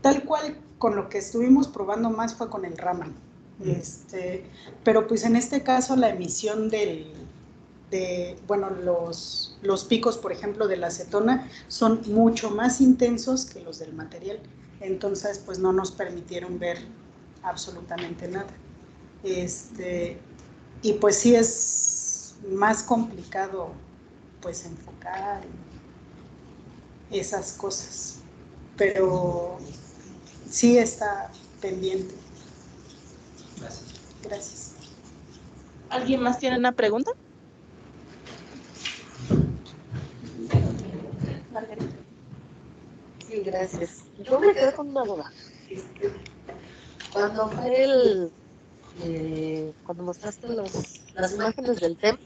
Speaker 1: tal cual con lo que estuvimos probando más fue con el Raman. Pero pues en este caso la emisión bueno, los picos, por ejemplo, de la acetona son mucho más intensos que los del material. Entonces, pues no nos permitieron ver absolutamente nada. Y pues sí es más complicado pues enfocar esas cosas, pero sí está pendiente.
Speaker 5: Gracias.
Speaker 1: Gracias.
Speaker 8: ¿Alguien más tiene una pregunta? Margarita.
Speaker 9: Sí, gracias. Yo me quedé con una duda. Cuando fue cuando mostraste las imágenes del TEM,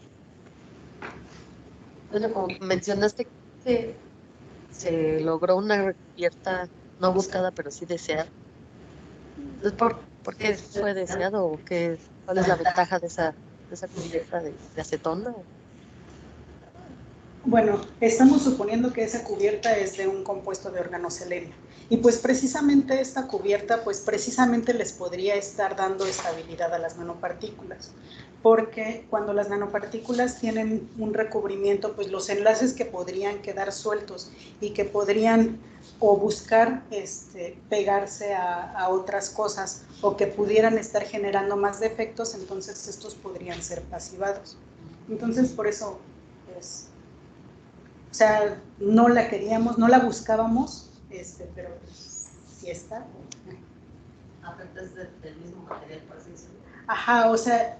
Speaker 9: bueno, como mencionaste que se logró una recubierta no buscada, pero sí deseada. Entonces, ¿por qué fue deseado o cuál es la ventaja de esa cubierta de acetona?
Speaker 1: Bueno, estamos suponiendo que esa cubierta es de un compuesto de organoselenio. Y pues precisamente esta cubierta, pues precisamente les podría estar dando estabilidad a las nanopartículas. Porque cuando las nanopartículas tienen un recubrimiento, pues los enlaces que podrían quedar sueltos y que podrían o buscar pegarse a otras cosas o que pudieran estar generando más defectos, entonces estos podrían ser pasivados. Entonces, por eso, pues, o sea, no la queríamos, no la buscábamos, pero pues, sí está.
Speaker 9: Aparte es del mismo material, por así decirlo.
Speaker 1: Ajá, o sea,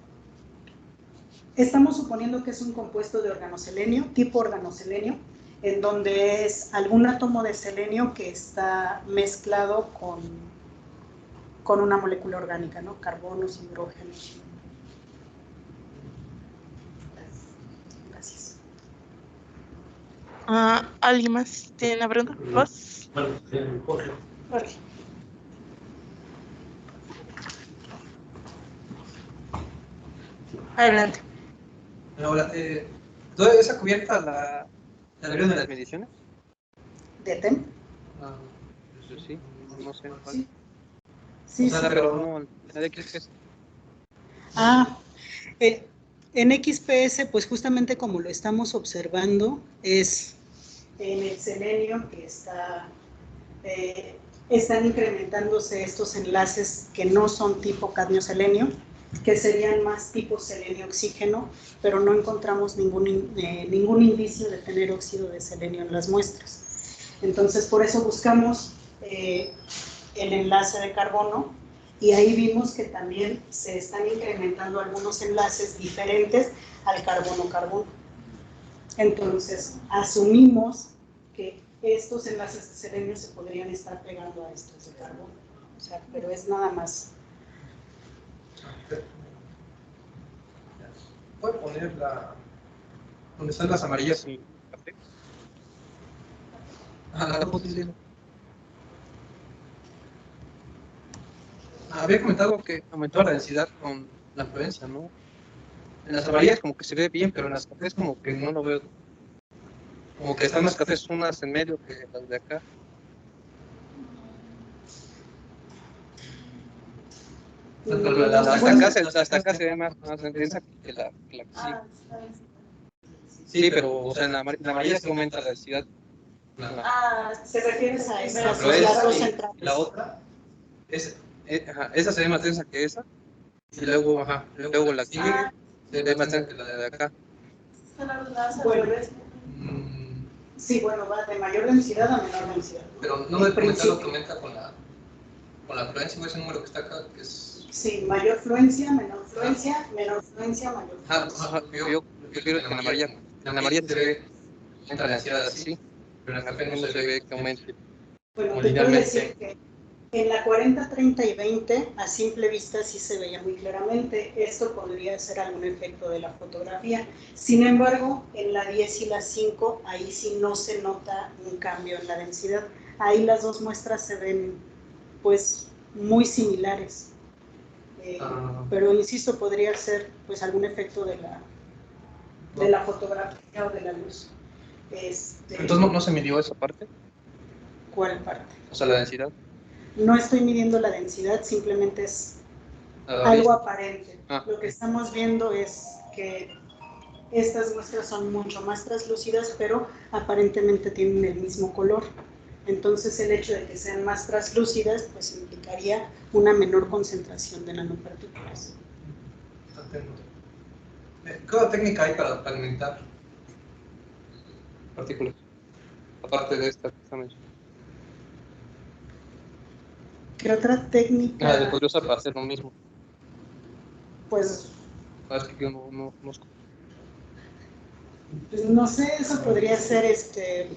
Speaker 1: estamos suponiendo que es un compuesto de organoselenio, tipo organoselenio, en donde es algún átomo de selenio que está mezclado con una molécula orgánica, ¿no? Carbonos, hidrógenos. Gracias.
Speaker 8: ¿Alguien más tiene una pregunta? ¿Vos?
Speaker 10: Bueno, Jorge.
Speaker 8: Jorge. Adelante.
Speaker 5: Ahora, ¿toda esa cubierta la abrieron de las mediciones?
Speaker 1: ¿De TEM?
Speaker 5: Pues sí, no sé.
Speaker 1: Sí. Sí,
Speaker 5: o sea,
Speaker 1: sí.
Speaker 5: Pero no, la de XPS.
Speaker 1: En XPS, pues justamente como lo estamos observando, es en el selenio que están incrementándose estos enlaces que no son tipo cadmio-selenio, que serían más tipo selenio-oxígeno, pero no encontramos ningún indicio de tener óxido de selenio en las muestras. Entonces, por eso buscamos el enlace de carbono, y ahí vimos que también se están incrementando algunos enlaces diferentes al carbono-carbono. Entonces, asumimos que estos enlaces de selenio se podrían estar pegando a estos de carbono. O sea, pero es nada más.
Speaker 5: ¿Puedo poner donde están las amarillas y café? La posición. Había comentado que aumentó la densidad con la fluencia, ¿no? En las amarillas como que se ve bien, pero en las cafés como que no lo veo. Como que están las cafés unas en medio que las de acá. Hasta acá se ve más densa que la que sí. Sí, pero o sea, en la amarilla se aumenta la densidad.
Speaker 1: ¿Se refieres a esa?
Speaker 5: Y la otra, esa se ve más densa que esa. Y luego la que se ve más densa que la de acá.
Speaker 1: Bueno, sí, bueno, va de mayor densidad a menor densidad.
Speaker 5: Pero no me comentas lo que aumenta con la fluencia, ese número que está acá, que es...
Speaker 1: Sí, mayor fluencia, menor fluencia, menor fluencia, mayor fluencia.
Speaker 5: Yo quiero que en la amarilla se ve entra la densidad así, pero en el café no se ve que aumente.
Speaker 1: Bueno, te puedo decir que en la 40, 30 y 20, a simple vista sí se veía muy claramente. Esto podría ser algún efecto de la fotografía. Sin embargo, en la 10 y la 5, ahí sí no se nota un cambio en la densidad. Ahí las dos muestras se ven, pues, muy similares. Pero insisto, podría ser pues algún efecto de la fotografía o de la luz.
Speaker 5: Entonces no se midió esa parte.
Speaker 1: ¿Cuál parte?
Speaker 5: O sea, la densidad.
Speaker 1: No estoy midiendo la densidad, simplemente es algo aparente. Lo que estamos viendo es que estas muestras son mucho más translúcidas, pero aparentemente tienen el mismo color. Entonces el hecho de que sean más translúcidas pues implicaría una menor concentración de nanopartículas.
Speaker 5: ¿Qué otra técnica hay para fragmentar partículas? Aparte de esta que está mencionando.
Speaker 1: ¿Qué otra técnica?
Speaker 5: Le podría usar para hacer lo mismo.
Speaker 1: Pues...
Speaker 5: Es que yo no conozco.
Speaker 1: Pues no sé, eso podría ser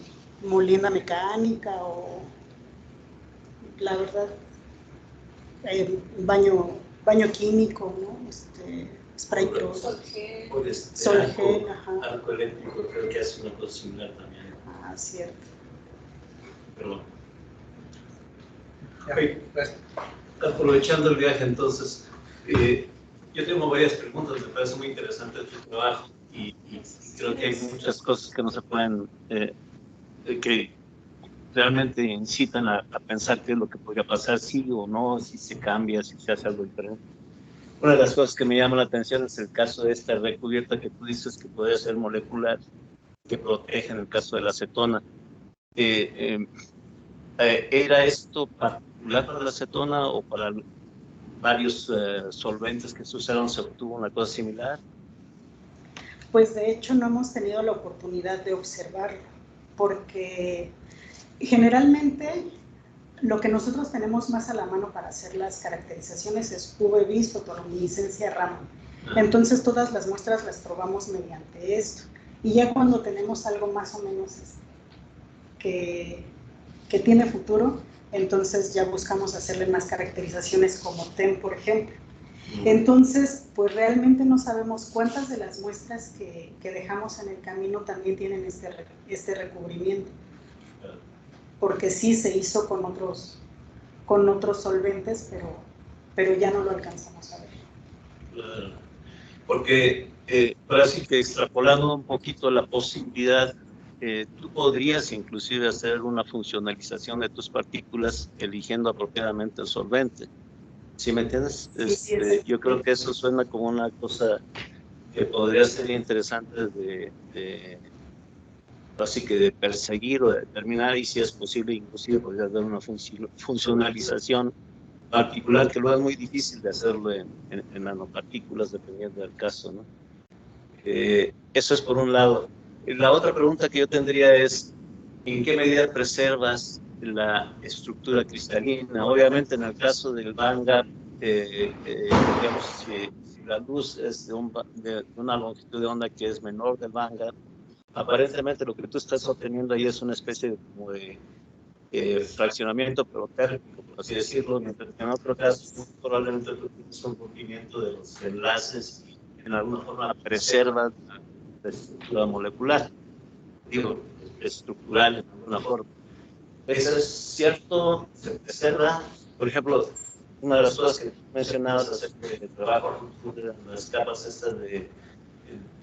Speaker 1: molienda mecánica o... La verdad... baño químico, ¿no? Spray pro. Sol gel, ajá.
Speaker 10: Arco eléctrico, creo que hace una cosa similar también.
Speaker 1: Ah, cierto.
Speaker 10: Perdón. Aprovechando el viaje, entonces, yo tengo varias preguntas, me parece muy interesante tu trabajo y Creo que hay muchas cosas que no se pueden, que realmente incitan a pensar qué es lo que podría pasar, sí o no, si se cambia, si se hace algo diferente. Una de las cosas que me llama la atención es el caso de esta recubierta que tú dices que podría ser molecular, que protege en el caso de la acetona. ¿Era esto particular para la acetona o para varios solventes que se usaron se obtuvo una cosa similar?
Speaker 1: Pues de hecho no hemos tenido la oportunidad de observarlo, porque generalmente lo que nosotros tenemos más a la mano para hacer las caracterizaciones es UV-Vis, fotoluminiscencia Raman. Entonces todas las muestras las probamos mediante esto. Y ya cuando tenemos algo más o menos que tiene futuro, entonces ya buscamos hacerle más caracterizaciones como TEM, por ejemplo. Entonces, pues realmente no sabemos cuántas de las muestras que dejamos en el camino también tienen este recubrimiento. Porque sí se hizo con otros solventes, pero ya no lo alcanzamos a ver.
Speaker 10: Claro. Porque, ahora sí que extrapolando un poquito la posibilidad, tú podrías inclusive hacer una funcionalización de tus partículas eligiendo apropiadamente el solvente. ¿Sí me entiendes?
Speaker 1: Sí,
Speaker 10: Yo creo que eso suena como una cosa que podría ser interesante así que de perseguir o de determinar, y si es posible, inclusive podría dar una funcionalización particular, que luego es muy difícil de hacerlo en nanopartículas, dependiendo del caso, ¿no? Eso es por un lado. La otra pregunta que yo tendría es, ¿en qué medida preservas la estructura cristalina? Obviamente, en el caso del Vanguard, digamos, si la luz es de una longitud de onda que es menor del Vanguard, aparentemente lo que tú estás obteniendo ahí es una especie de fraccionamiento protérmico, por así decirlo, mientras que en otro caso probablemente tú tienes un rompimiento de los enlaces y en alguna forma preserva la estructura molecular, digo, estructural en alguna forma. Eso es cierto, se preserva. Por ejemplo, una de las cosas que mencionabas acerca del trabajo de las capas estas de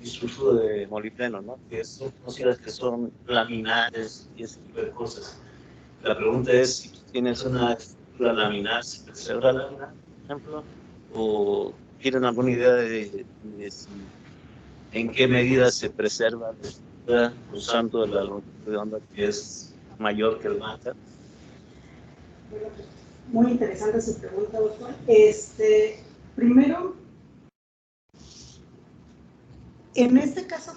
Speaker 10: disulfuro de molibdeno, ¿no? Que son conocidas que son laminares y ese tipo de cosas. La pregunta es si tienes una estructura laminar, ¿se preserva la laminar, por ejemplo? ¿O tienen alguna idea de en qué medida se preserva la estructura usando la longitud de onda que es mayor que el Vanguard?
Speaker 1: Muy interesante su pregunta, doctor. Primero, en este caso,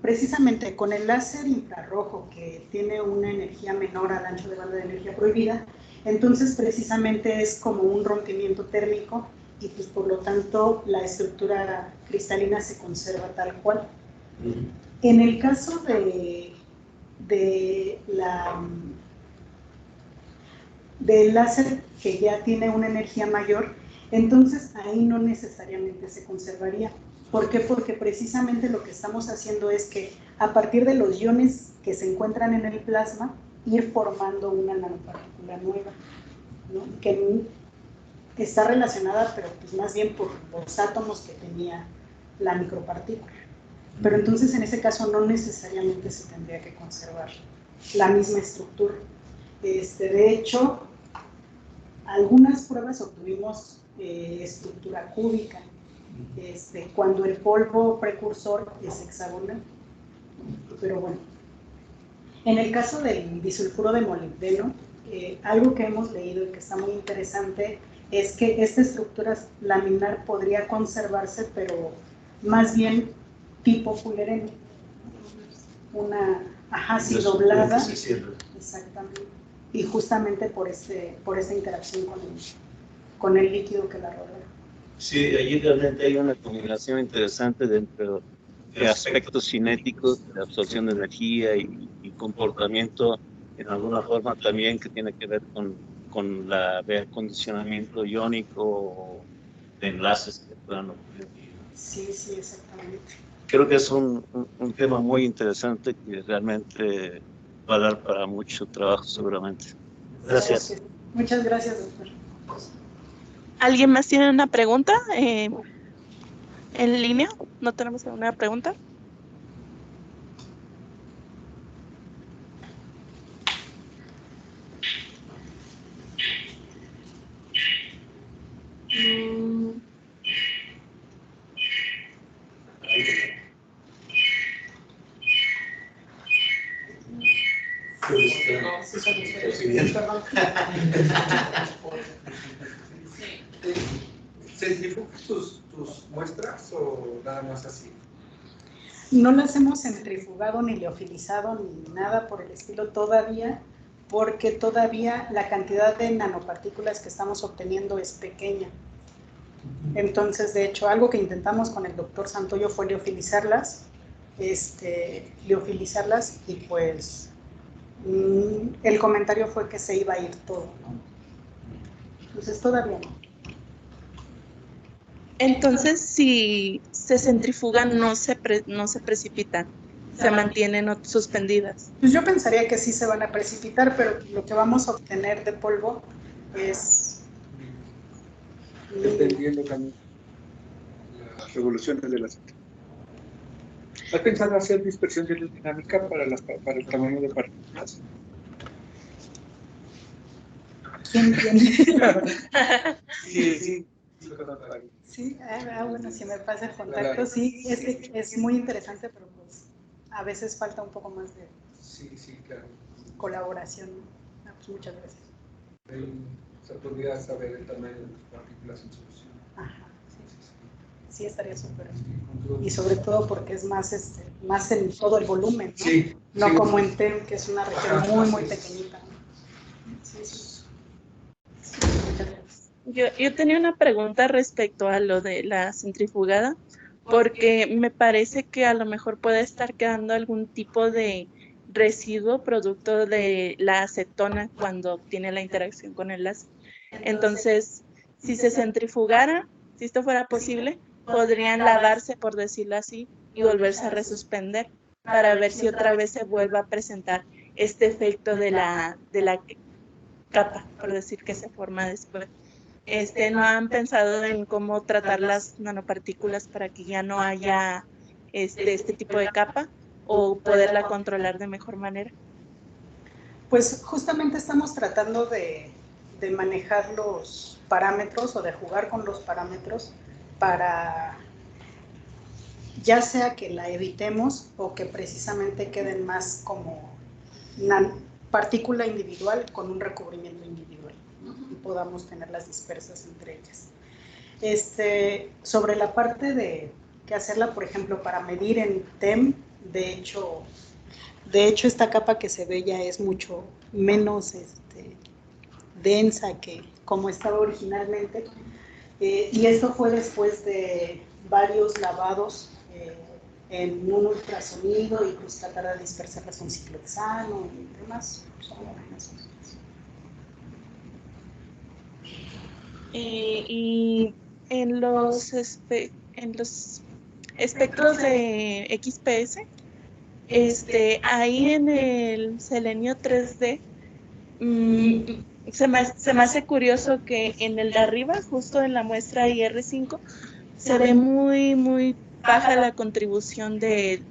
Speaker 1: precisamente con el láser infrarrojo, que tiene una energía menor al ancho de banda de energía prohibida, entonces precisamente es como un rompimiento térmico y pues por lo tanto la estructura cristalina se conserva tal cual. En el caso del láser que ya tiene una energía mayor, entonces ahí no necesariamente se conservaría. ¿Por qué? Porque precisamente lo que estamos haciendo es que a partir de los iones que se encuentran en el plasma, ir formando una nanopartícula nueva, ¿no? Que está relacionada, pero pues más bien por los átomos que tenía la micropartícula. Pero entonces en ese caso no necesariamente se tendría que conservar la misma estructura. De hecho, algunas pruebas obtuvimos estructura cúbica, cuando el polvo precursor es hexagonal. Pero bueno, en el caso del disulfuro de molibdeno, algo que hemos leído y que está muy interesante es que esta estructura laminar podría conservarse, pero más bien tipo fullerene, una así doblada, exactamente, y justamente por esta interacción con el líquido que la rodea.
Speaker 10: Sí, allí realmente hay una combinación interesante dentro de aspectos cinéticos, de absorción de energía y comportamiento en alguna forma también que tiene que ver con el acondicionamiento iónico o de enlaces que puedan ocurrir.
Speaker 1: Sí, exactamente.
Speaker 10: Creo que es un tema muy interesante que realmente va a dar para mucho trabajo seguramente. Gracias.
Speaker 1: Muchas gracias, doctor.
Speaker 8: ¿Alguien más tiene una pregunta? En línea, ¿no tenemos alguna pregunta?
Speaker 7: ¿Centrifugas tus muestras o nada más así?
Speaker 1: No las hemos centrifugado ni liofilizado ni nada por el estilo todavía, porque todavía la cantidad de nanopartículas que estamos obteniendo es pequeña. Entonces, de hecho, algo que intentamos con el doctor Santoyo fue liofilizarlas, y pues el comentario fue que se iba a ir todo, ¿no? Entonces, todavía no.
Speaker 8: Entonces, si se centrifugan, no se precipitan, se mantienen suspendidas.
Speaker 1: Pues yo pensaría que sí se van a precipitar, pero lo que vamos a obtener de polvo es...
Speaker 6: Dependiendo también las revoluciones de la centrifuga. ¿Has pensado hacer dispersión dinámica para el tamaño de partículas?
Speaker 1: ¿Quién tiene?
Speaker 6: Sí.
Speaker 1: Sí, bueno, si me pasa el contacto, sí, es muy interesante, pero pues a veces falta un poco más de
Speaker 7: claro.
Speaker 1: Colaboración. Ah, pues muchas gracias.
Speaker 7: Se podría saber el tamaño de las partículas en solución.
Speaker 1: Ajá, sí, estaría súper. Y sobre todo porque es más, más en todo el volumen, ¿no?
Speaker 7: Sí.
Speaker 1: No como en TEM, que es una región muy pequeñita, ¿no? Sí. Muchas gracias.
Speaker 8: Yo tenía una pregunta respecto a lo de la centrifugada, porque me parece que a lo mejor puede estar quedando algún tipo de residuo producto de la acetona cuando obtiene la interacción con el láser. Entonces, si se centrifugara, si esto fuera posible, podrían lavarse, por decirlo así, y volverse a resuspender para ver si otra vez se vuelve a presentar este efecto de la capa, por decir, que se forma después. ¿No han pensado en cómo tratar las nanopartículas para que ya no haya este tipo de capa o poderla controlar de mejor manera?
Speaker 1: Pues justamente estamos tratando de manejar los parámetros o de jugar con los parámetros para ya sea que la evitemos o que precisamente queden más como una partícula individual con un recubrimiento individual, ¿no? Y podamos tenerlas dispersas entre ellas. Sobre la parte de que hacerla, por ejemplo, para medir en TEM, de hecho esta capa que se ve ya es mucho menos densa que como estaba originalmente, y esto fue después de varios lavados en un ultrasonido y pues tratar de dispersarlas con ciclohexano y demás.
Speaker 8: Y en los espectros de XPS, ahí en el selenio 3D, se me hace curioso que en el de arriba, justo en la muestra IR5, se ve muy baja la contribución de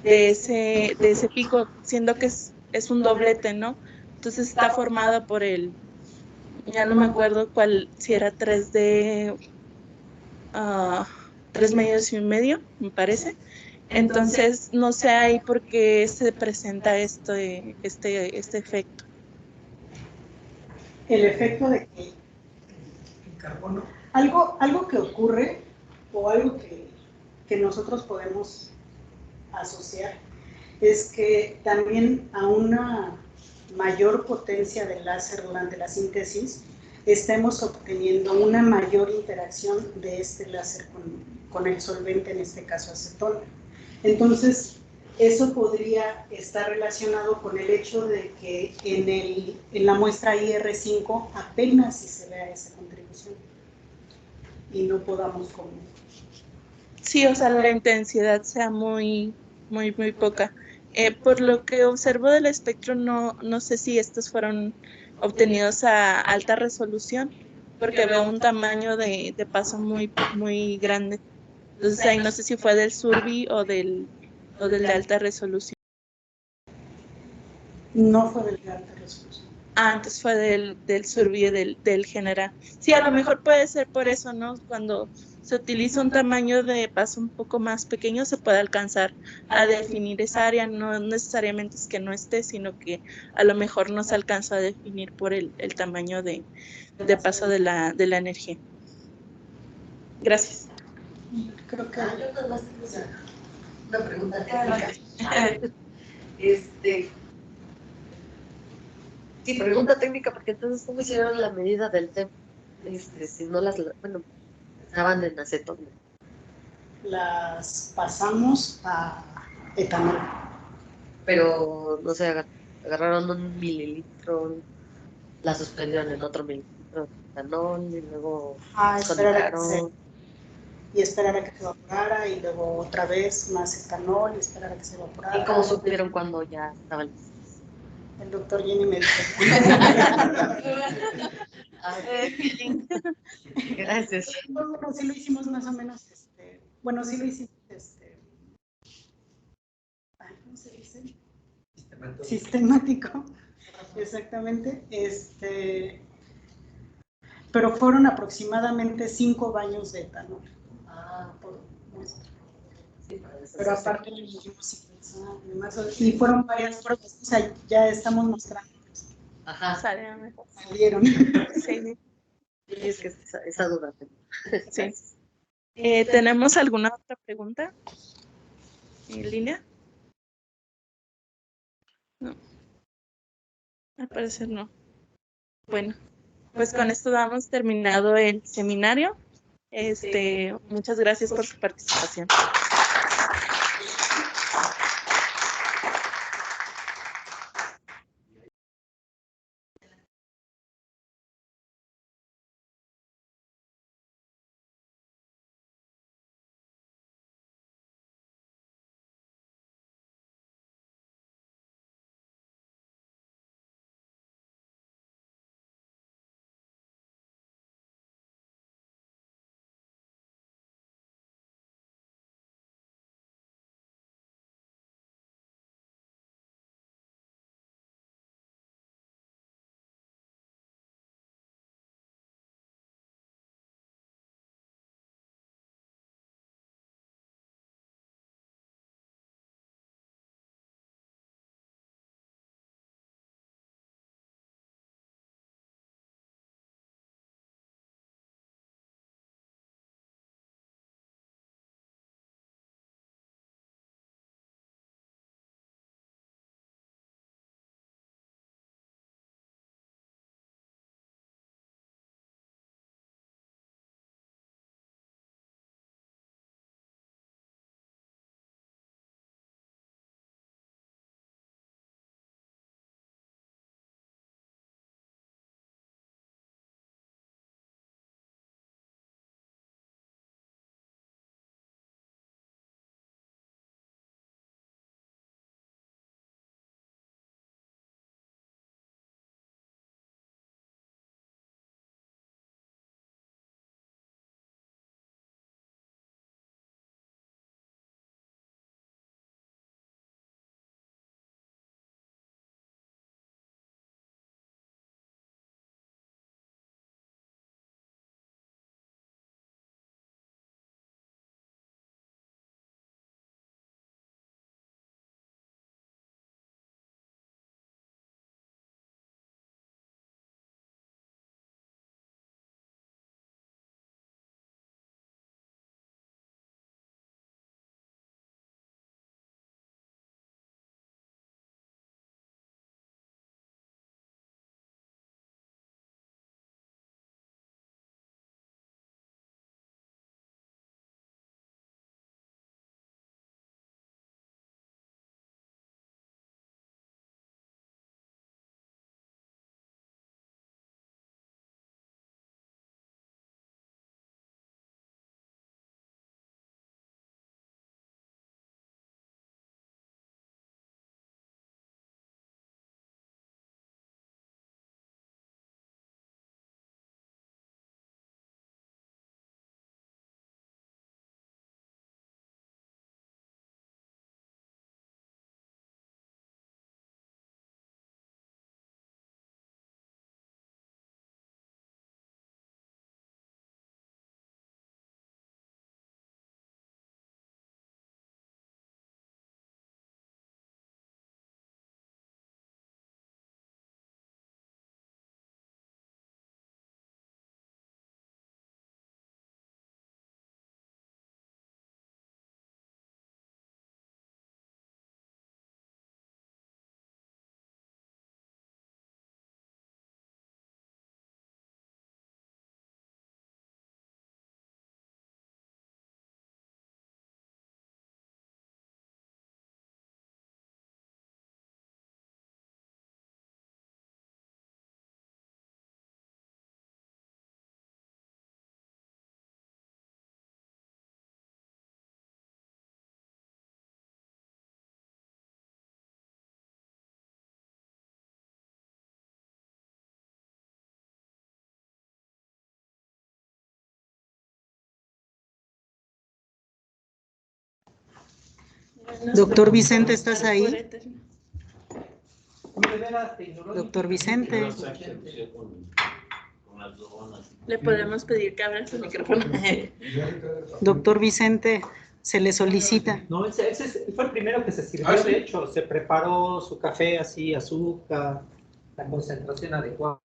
Speaker 8: ese pico, siendo que es un doblete, ¿no? Entonces está formado por ya no me acuerdo cuál, si era 3D, 3 medios y un medio, me parece. Entonces, no sé ahí por qué se presenta este efecto.
Speaker 1: El efecto de que el carbono, algo que ocurre o algo que nosotros podemos asociar es que también a una mayor potencia del láser durante la síntesis estemos obteniendo una mayor interacción de este láser con el solvente, en este caso acetona. Entonces, eso podría estar relacionado con el hecho de que en la muestra IR5 apenas si se vea esa contribución y no podamos como...
Speaker 8: Sí, o sea, la intensidad sea muy poca. Por lo que observo del espectro, no sé si estos fueron obtenidos a alta resolución, porque veo un tamaño de paso muy grande. Entonces ahí no sé si fue del Survey o del de alta resolución.
Speaker 1: No fue del de alta resolución.
Speaker 8: Ah, antes fue del Survey del general. Sí, a lo mejor puede ser por eso, ¿no? Cuando se utiliza un tamaño de paso un poco más pequeño, se puede alcanzar a definir esa área. No necesariamente es que no esté, sino que a lo mejor no se alcanza a definir por el tamaño de paso de la energía. Gracias.
Speaker 1: Creo que
Speaker 9: Yo nada más tengo una pregunta técnica. Sí, pregunta técnica, porque entonces, ¿cómo hicieron la medida del TEM? Si no bueno, estaban en acetón.
Speaker 1: las pasamos a etanol.
Speaker 9: Pero, no sé, agarraron 1 mililitro, la suspendieron en otro mililitro de etanol y luego conicaron.
Speaker 1: Y esperar a que se evaporara y luego otra vez más etanol y esperar a que se evaporara.
Speaker 9: ¿Y cómo supieron cuando ya estaban listos?
Speaker 1: El doctor Jenny me dijo.
Speaker 9: Gracias.
Speaker 1: Bueno, sí lo hicimos más o menos, bueno, sí lo hicimos, ¿cómo se dice? Sistemático, exactamente, pero fueron aproximadamente 5 baños de etanol. Por muestra.
Speaker 9: Sí,
Speaker 1: pero aparte le hicimos y fueron varias pruebas, o sea, ya estamos mostrando.
Speaker 9: Ajá.
Speaker 1: Salieron.
Speaker 8: Sí.
Speaker 9: Es que esa duda tengo.
Speaker 8: Sí. ¿Tenemos alguna otra pregunta en línea? No. Al parecer no. Bueno, pues con esto damos terminado el seminario. Muchas gracias por su participación.
Speaker 1: Doctor Vicente, ¿estás ahí? Doctor Vicente.
Speaker 8: Le podemos pedir que abra su micrófono.
Speaker 1: Doctor Vicente, se le solicita.
Speaker 5: No, ese fue el primero que se sirvió, de hecho, se preparó su café así, azúcar, la concentración adecuada.